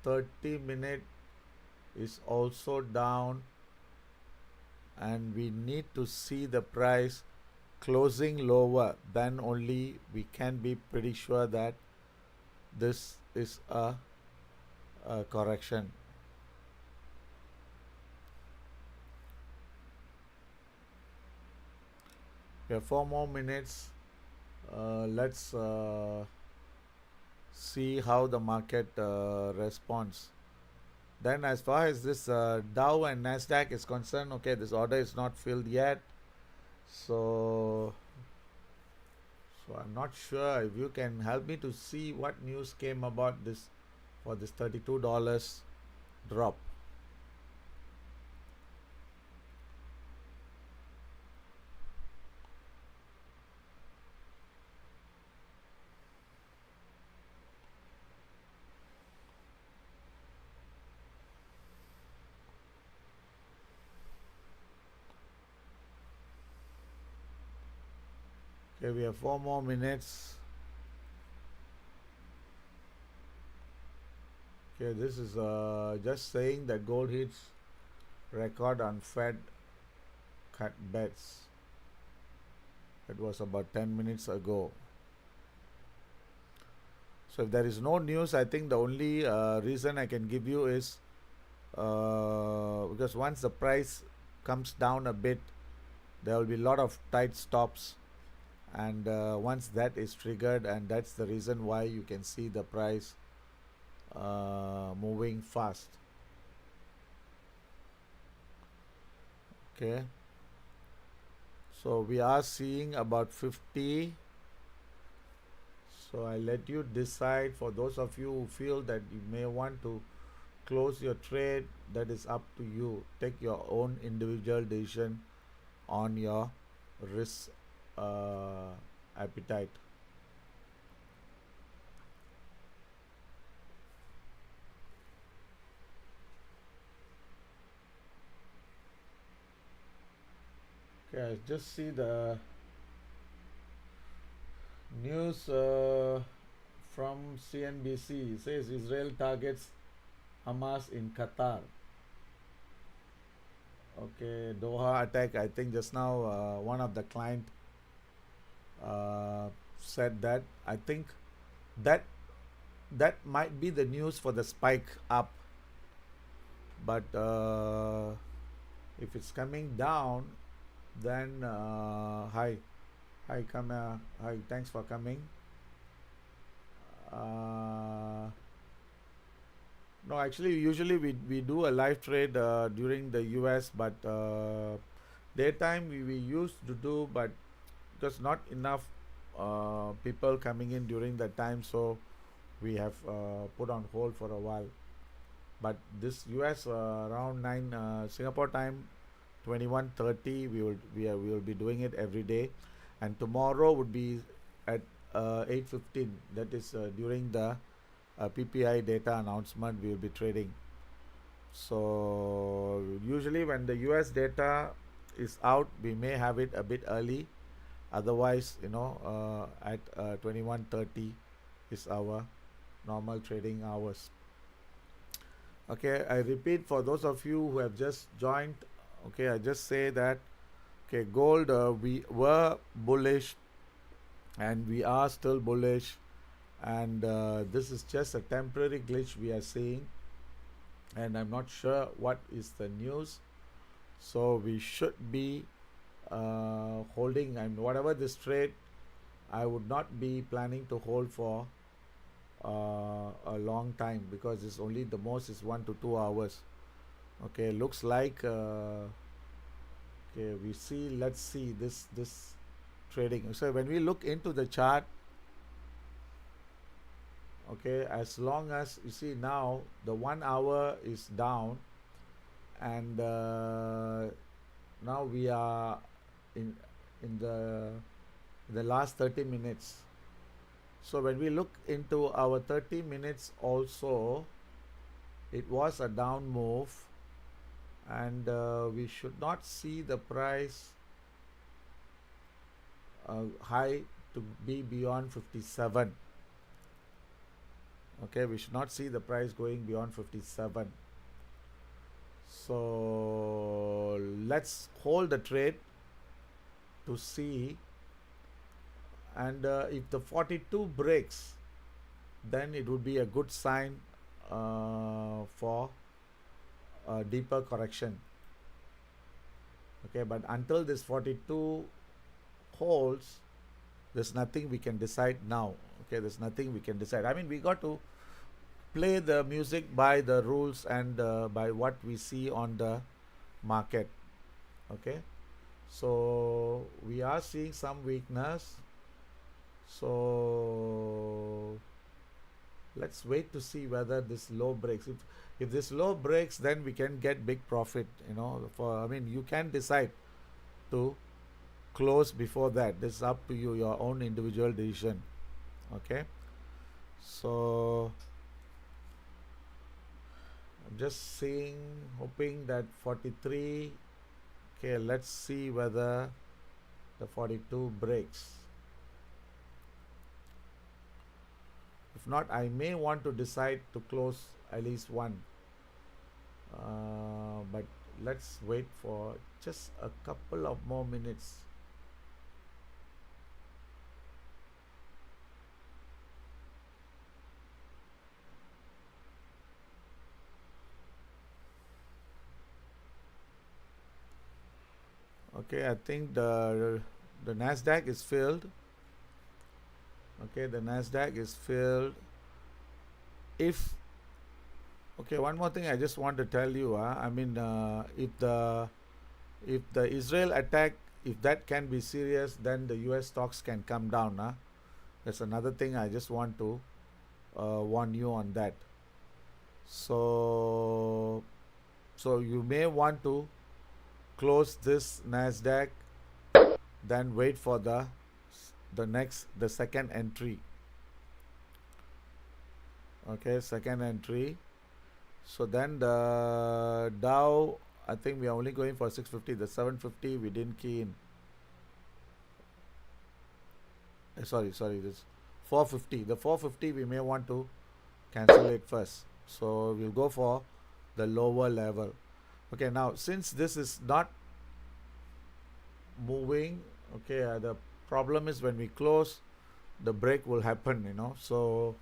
30-minute is also down, and we need to see the price closing lower, then only we can be pretty sure that this is a correction. We have 4 more minutes. Let's see how the market responds. Then as far as this Dow and Nasdaq is concerned, okay, this order is not filled yet. So I'm not sure if you can help me to see what news came about this for this $32 drop. Okay, we have 4 more minutes. Okay, this is just saying that gold hits record on Fed cut bets. It was about 10 minutes ago. So if there is no news, I think the only reason I can give you is because once the price comes down a bit, there will be a lot of tight stops, and once that is triggered, and that's the reason why you can see the price moving fast. Okay, so we are seeing about 50. So I let you decide. For those of you who feel that you may want to close your trade, that is up to you. Take your own individual decision on your risk appetite. Okay, I just see the news from CNBC. It says Israel targets Hamas in Qatar. Okay, Doha attack. I think just now one of the client said that. I think that that might be the news for the spike up, but if it's coming down, then hi, come hi, thanks for coming. No, actually, usually we do a live trade during the US, but daytime we used to do, but because not enough people coming in during that time, so we have put on hold for a while. But this US around 9 Singapore time, 21:30, we will be doing it every day, and tomorrow would be at 8:15. That is during the PPI data announcement we will be trading. So usually when the US data is out, we may have it a bit early. Otherwise, at 21:30 is our normal trading hours. Okay, I repeat for those of you who have just joined. Okay, I just say that okay, gold we were bullish and we are still bullish and this is just a temporary glitch we are seeing, and I'm not sure what is the news. So we should be holding, and whatever this trade, I would not be planning to hold for a long time, because it's only the most is 1 to 2 hours. Okay, looks like okay, we see, let's see this trading. So when we look into the chart, okay, as long as you see now the 1 hour is down, and now we are in the last 30 minutes. So when we look into our 30 minutes also, it was a down move, and we should not see the price high to be beyond 57. Okay, we should not see the price going beyond 57. So let's hold the trade to see, and if the 42 breaks, then it would be a good sign for a deeper correction. Okay, but until this 42 holds, there's nothing we can decide now. Okay, there's nothing we can decide. I mean, we got to play the music by the rules and by what we see on the market. Okay, so we are seeing some weakness, so let's wait to see whether this low breaks. If this low breaks, then we can get big profit, you know. I mean, you can decide to close before that. This is up to you, your own individual decision. Okay, so I'm just seeing, hoping that 43. Okay, let's see whether the 42 breaks. If not, I may want to decide to close at least one, but let's wait for just a couple of more minutes. Okay, I think the Nasdaq is filled. Okay, the Nasdaq is filled. If okay, one more thing I just want to tell you. I mean, if the Israel attack, if that can be serious, then the US stocks can come down. That's another thing I just want to warn you on that. So you may want to close this Nasdaq, then wait for the second entry. Okay, second entry. So then the Dow, I think we are only going for 650. The 750 we didn't key in. Sorry, this 450. The 450 we may want to cancel it first. So we'll go for the lower level. Okay, now since this is not moving, okay, the problem is when we close, the break will happen, you know. So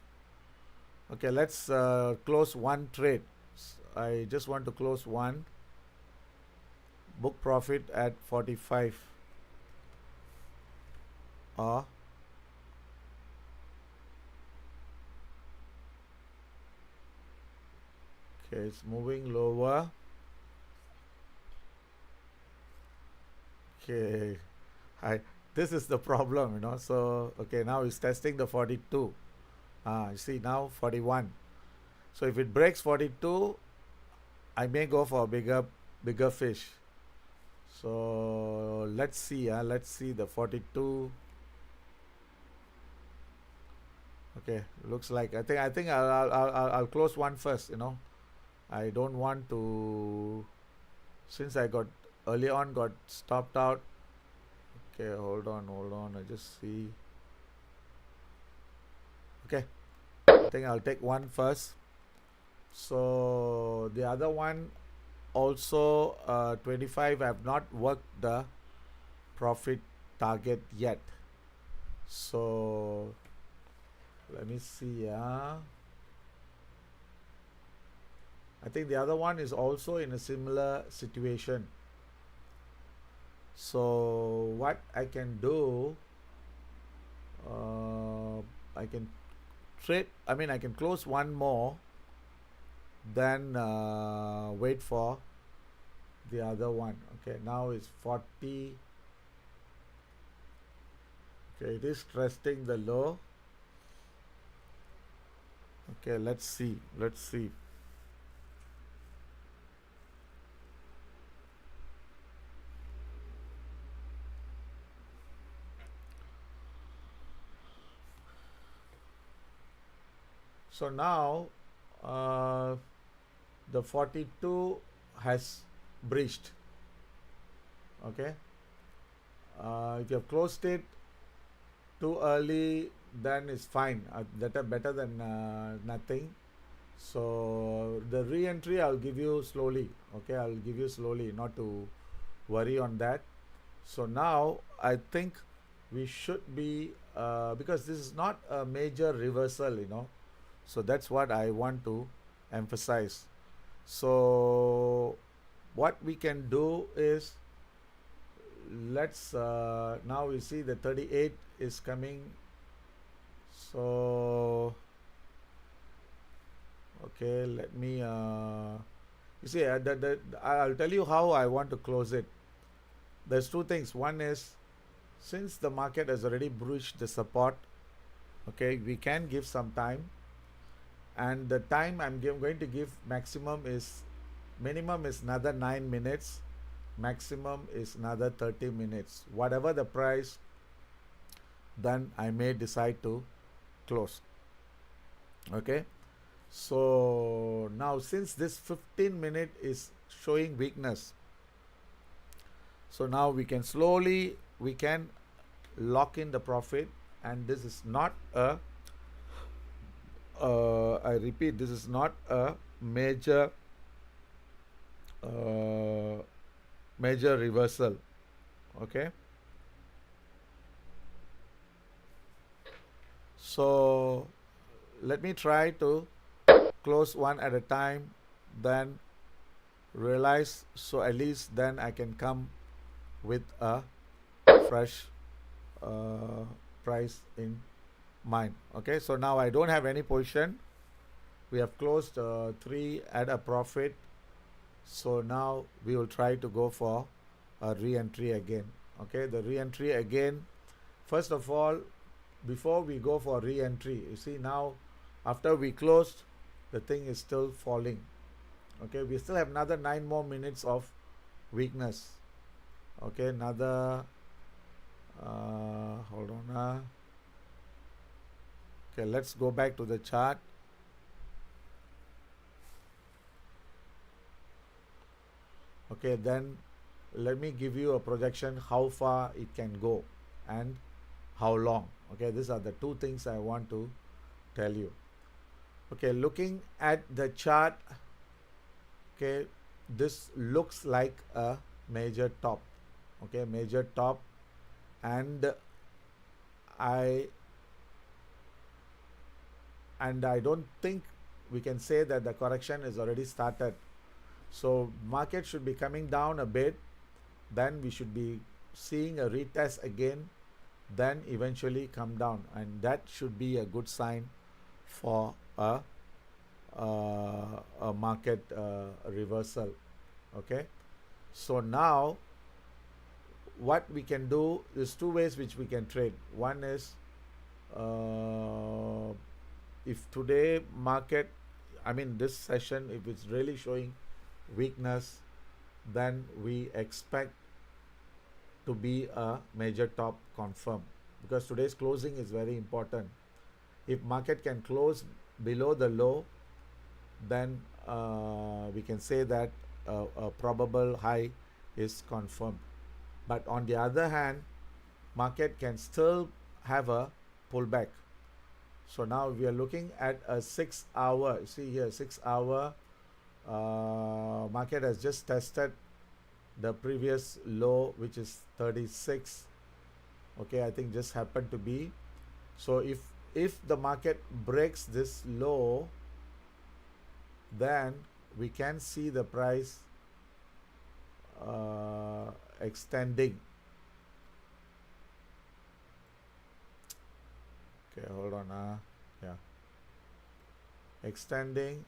okay, let's close one trade. I just want to close one. Book profit at 45. Okay, it's moving lower. Okay, this is the problem, you know. So okay, now it's testing the 42. You see now 41. So if it breaks 42, I may go for a bigger fish. So let's see. Let's see the 42. Okay, looks like I think I'll close one first. You know, I don't want to, since I got early on got stopped out. Okay, hold on. I just see. Okay, I think I'll take one first. So the other one also 25. I have not worked the profit target yet. So Let me see. I think the other one is also in a similar situation. So what I can do, I can trade. I mean, I can close one more, then wait for the other one. Okay, now it's 40. Okay, it is testing the low. Okay, let's see. Let's see. So now the 42 has breached. Okay, if you have closed it too early, then it's fine. Better than nothing. So the re-entry I'll give you slowly. Okay, I'll give you slowly, not to worry on that. So now I think we should be because this is not a major reversal, so that's what I want to emphasize. So what we can do is, let's now we see the 38 is coming. So okay, let me you see I'll tell you how I want to close it. There's two things. One is, since the market has already breached the support, okay, we can give some time, and the time I'm going to give minimum is another 9 minutes, maximum is another 30 minutes. Whatever the price, then I may decide to close. Okay, so now since this 15-minute is showing weakness, so now we can lock in the profit, and this is not a I repeat, this is not a major reversal. Okay, so let me try to close one at a time, then realize, so at least then I can come with a fresh price in mind. Okay, so now I don't have any position. We have closed 3 at a profit. So now we will try to go for a re-entry again. Okay, the re-entry again. First of all, before we go for re-entry, you see now after we closed, the thing is still falling. Okay, we still have another 9 more minutes of weakness. Okay, another hold on. Okay, let's go back to the chart. Okay, then let me give you a projection how far it can go and how long. Okay, these are the two things I want to tell you. Okay, looking at the chart, okay, this looks like a major top. Okay, major top, and I don't think we can say that the correction is already started. So market should be coming down a bit, then we should be seeing a retest again, then eventually come down, and that should be a good sign for a market reversal. Okay, so now what we can do is 2 ways which we can trade. One is if today market, I mean this session, if it's really showing weakness, then we expect to be a major top confirm, because today's closing is very important. If market can close below the low, then we can say that a probable high is confirmed. But on the other hand, market can still have a pullback. So now we are looking at a 6 hour, see here, 6 hour market has just tested the previous low, which is 36. Okay, I think just happened to be. So if if the market breaks this low, then we can see the price extending. Okay, hold on. Yeah, extending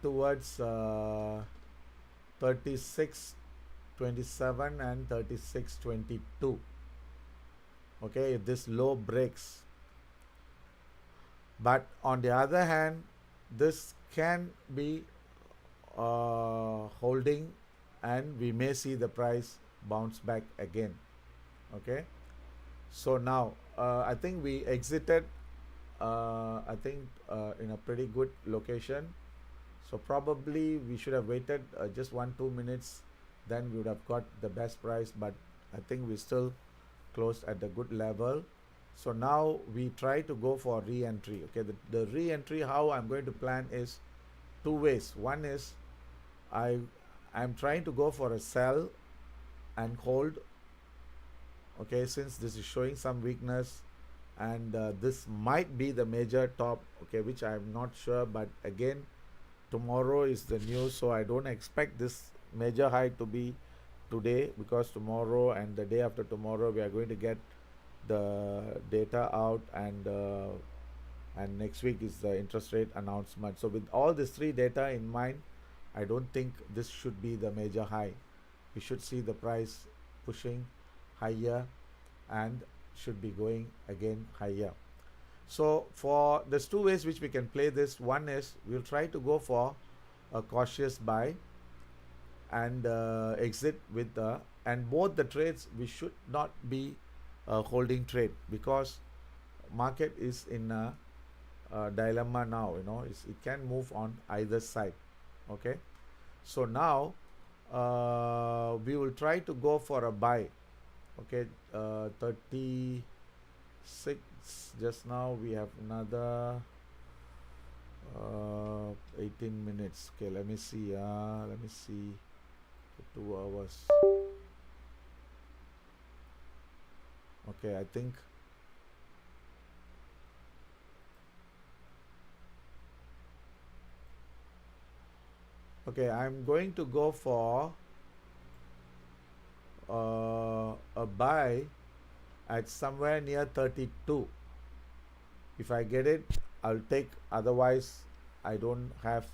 towards 36.27 and 36.22. Okay, if this low breaks. But on the other hand, this can be holding, and we may see the price bounce back again. Okay, so now I think we exited in a pretty good location. So probably we should have waited just 1-2 minutes, then we would have got the best price, but I think we still closed at a good level. So now we try to go for re-entry. Okay, the re-entry, how I'm going to plan is two ways. One is I'm trying to go for a sell and hold. Okay, since this is showing some weakness, and this might be the major top, okay, which I'm not sure, but again, tomorrow is the news, so I don't expect this major high to be today, because tomorrow and the day after tomorrow we are going to get the data out, and next week is the interest rate announcement. So with all these three data in mind, I don't think this should be the major high. We should see the price pushing higher and should be going again higher. So for there's two ways which we can play this. One is we'll try to go for a cautious buy and exit with the, and both the trades we should not be holding trade, because market is in a dilemma now. It can move on either side. Okay, so now we will try to go for a buy. Okay, 36. Just now we have another 18 minutes. Okay, let me see. 2 hours. Okay, I think okay, I'm going to go for a buy at somewhere near 32. If I get it, I'll take. Otherwise, I don't have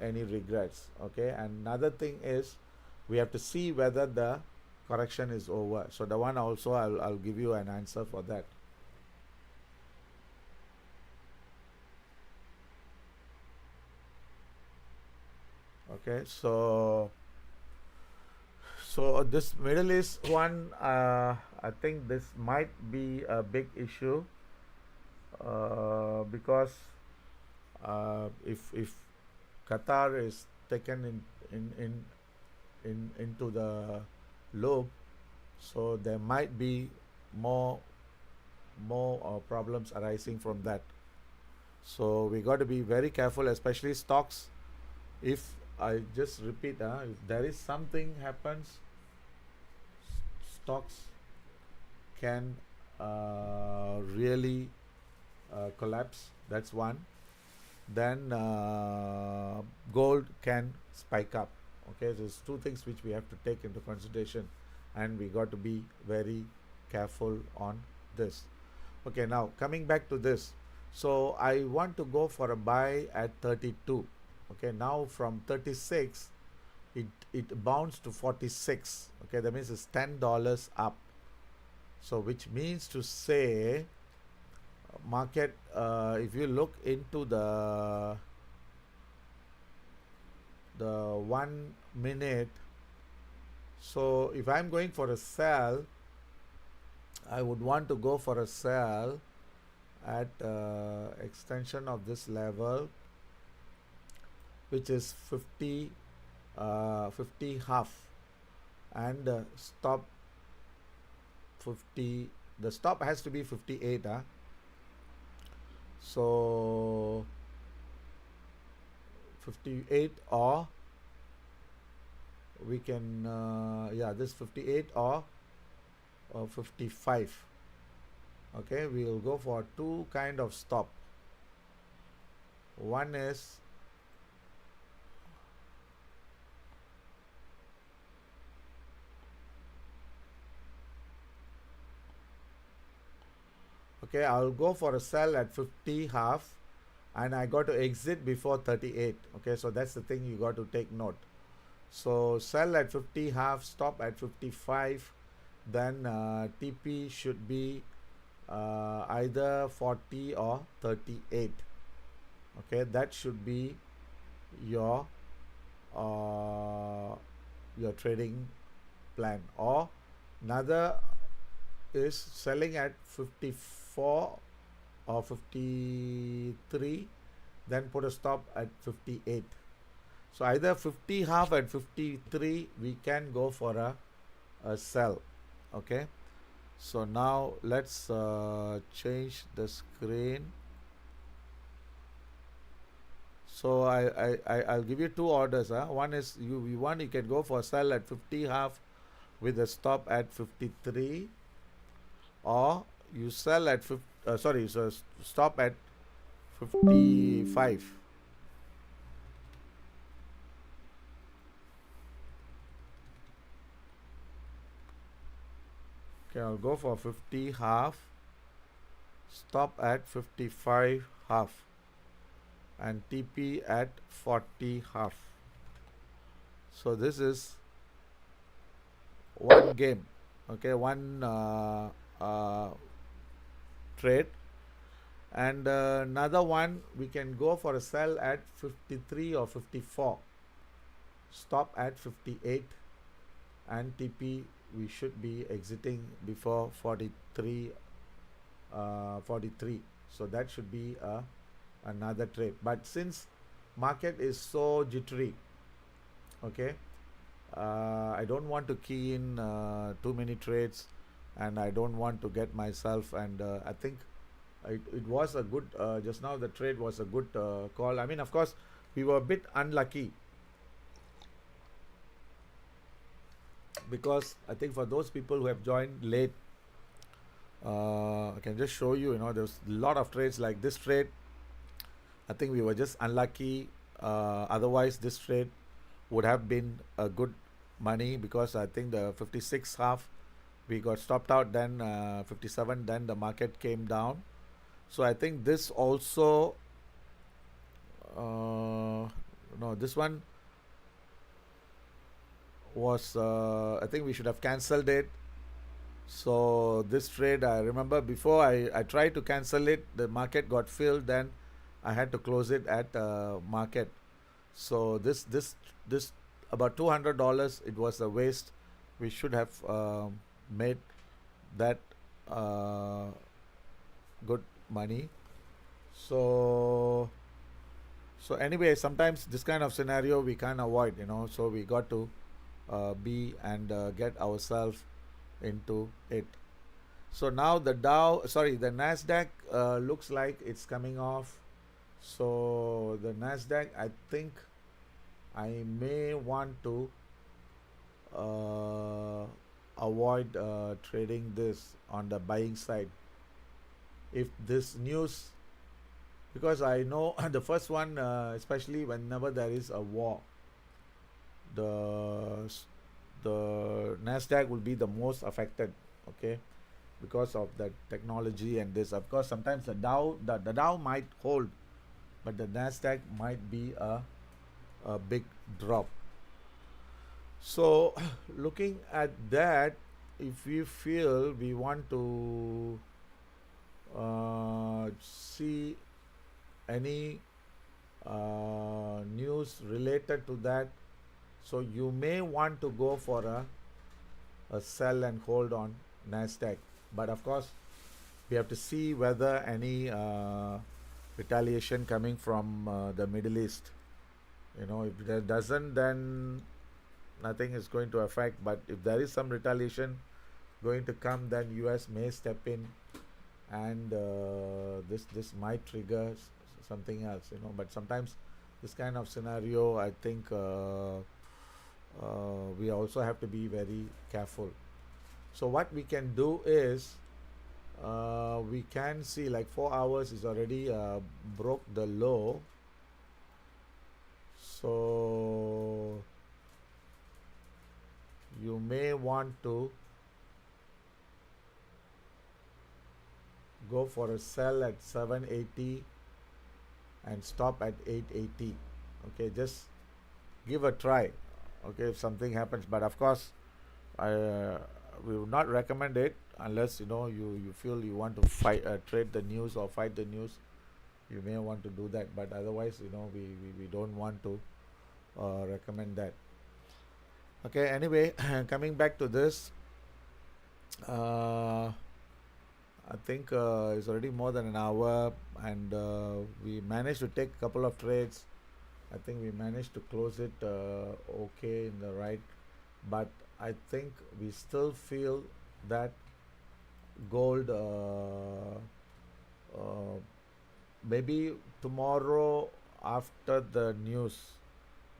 any regrets. Okay, and another thing is we have to see whether the correction is over. So the one also I'll give you an answer for that. Okay, so this Middle East one, I think this might be a big issue, because if Qatar is taken into the loop, so there might be more problems arising from that. So we got to be very careful, especially stocks. If I just repeat, if there is something happens, stocks can really collapse. That's one. Then gold can spike up. Okay, there's two things which we have to take into consideration, and we got to be very careful on this. Okay, now coming back to this, so I want to go for a buy at 32. Okay, now from 36 it bounced to 46. Okay, that means it's $10 up. So which means to say market, if you look into the 1 minute, so if I'm going for a sell, I would want to go for a sell at extension of this level, which is 50 half, and stop 50. The stop has to be 58. So 58 or we can yeah, this 58 or 55. Okay, we will go for two kind of stop. One is okay, I'll go for a sell at 50 half, and I got to exit before 38. Okay, so that's the thing you got to take note. So sell at 50 half, stop at 55, then TP should be either 40 or 38. Okay, that should be your uh, your trading plan. Or another is selling at 54 or 53, then put a stop at 58. So either 50 half at 53, we can go for a sell. Okay, so now let's change the screen. So I'll give you two orders. One is you can go for sell at 50 half with a stop at 53, or you sell at stop at 55. Okay, I'll go for 50 half, stop at 55 half, and TP at 40 half. So this is one game. Okay, one trade. And another one, we can go for a sell at 53 or 54, stop at 58, and TP we should be exiting before 43. So that should be another trade. But since market is so jittery, okay, I don't want to key in too many trades, and I don't want to get myself, and I think it was a good just now the trade was a good call. I mean, of course, we were a bit unlucky, because I think for those people who have joined late, I can just show you, there's a lot of trades like this trade. I think we were just unlucky. Otherwise, this trade would have been a good money, because I think the 56 half we got stopped out, then 57, then the market came down. So I think this also, no, this one was, I think we should have cancelled it. So this trade, I remember before I tried to cancel it, the market got filled, then I had to close it at market. So this about $200, it was a waste. We should have made that good money. So anyway, sometimes this kind of scenario we can't avoid, so we got to be and get ourselves into it. So now the Nasdaq looks like it's coming off. So the Nasdaq, I think I may want to avoid trading this on the buying side if this news, because I know the first one, especially whenever there is a war, the Nasdaq will be the most affected, okay, because of the technology and this. Of course, sometimes the Dow might hold, but the Nasdaq might be a big drop. So looking at that, if we feel we want to see any news related to that, so you may want to go for a sell and hold on Nasdaq. But of course, we have to see whether any retaliation coming from the Middle East. If there doesn't, then nothing is going to affect. But if there is some retaliation going to come, then US may step in, and this might trigger something else. But sometimes this kind of scenario, I think we also have to be very careful. So what we can do is, we can see like 4 hours is already broke the low. So you may want to go for a sell at 780 and stop at 880. Okay, just give a try. Okay, if something happens, but of course I we would not recommend it unless you feel you want to fight trade the news or fight the news. You may want to do that, but otherwise we don't want to recommend that. Okay, anyway, coming back to this, I think it's already more than an hour, and we managed to take a couple of trades. I think we managed to close it okay in the right, but I think we still feel that gold maybe tomorrow after the news,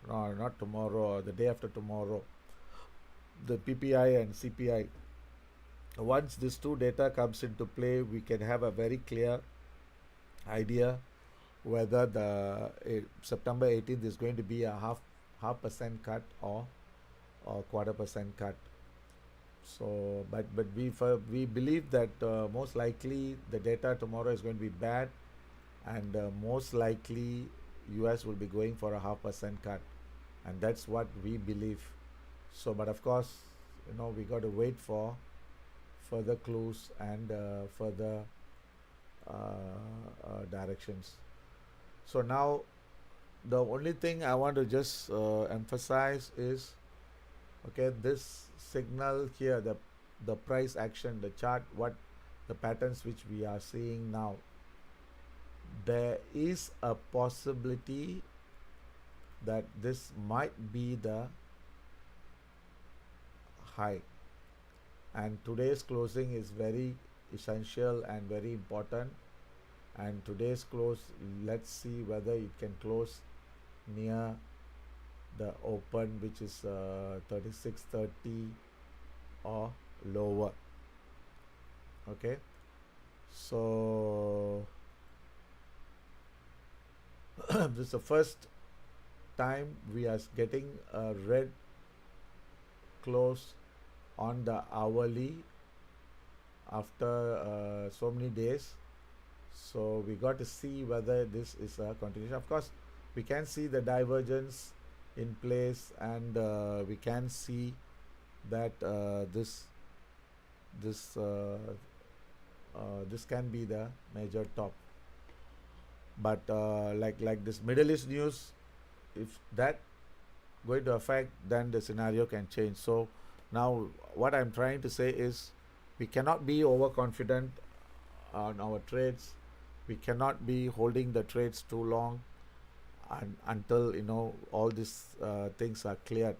no, not tomorrow, the day after tomorrow, the PPI and CPI. Once these two data comes into play, we can have a very clear idea whether the September 18th is going to be a half percent cut or quarter% cut. So, but we believe that most likely the data tomorrow is going to be bad, and most likely US will be going for a half% cut, and that's what we believe. So, but of course, we got to wait for further clues and further directions. So now the only thing I want to just emphasize is, okay, this signal here, the price action, the chart, what the patterns which we are seeing now, there is a possibility that this might be the high, and today's closing is very essential and very important. And today's close, let's see whether it can close near the open, which is 3630 or lower. Okay, so this is the first time we are getting a red close on the hourly after so many days. So we got to see whether this is a continuation. Of course, we can see the divergence in place, and we can see that this can be the major top. But like this Middle East news, if that going to affect, then the scenario can change. So now what I'm trying to say is, we cannot be overconfident on our trades. We cannot be holding the trades too long until all these things are cleared.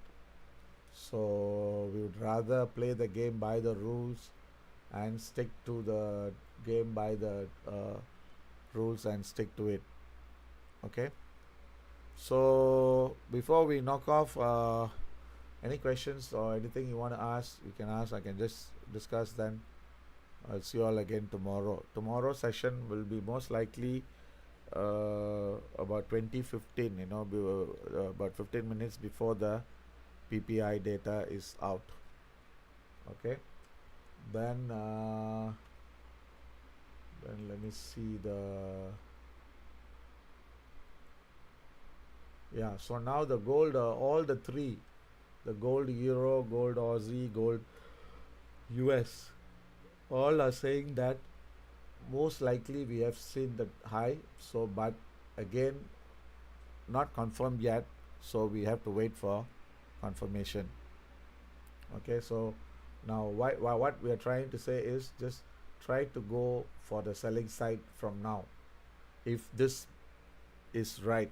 So we would rather play the game by the rules and stick to the game by the rules and stick to it. Okay, so before we knock off, any questions or anything you want to ask, you can ask. I can just discuss then. I'll see you all again tomorrow. Tomorrow's session will be most likely about 2015, about 15 minutes before the PPI data is out. Okay, then let me see so now the gold, all the three, the gold euro, gold Aussie, gold US, all are saying that most likely we have seen the high. So, but again, not confirmed yet, so we have to wait for confirmation. Okay, so now what we are trying to say is, just try to go for the selling side from now. If this is right,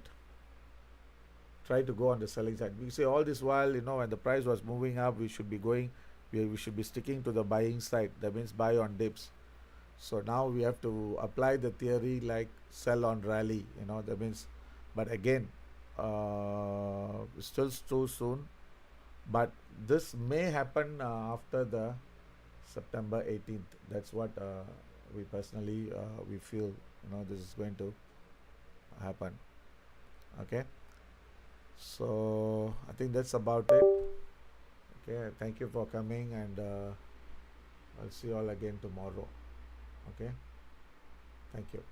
try to go on the selling side. We say all this while, when the price was moving up, we should be going, we should be sticking to the buying side. That means buy on dips. So now we have to apply the theory like sell on rally, that means, but again, still too soon. but this may happen after the September 18th. That's what we personally we feel, this is going to happen. Okay, so I think that's about it. Okay, thank you for coming, and I'll see you all again tomorrow. Okay, thank you.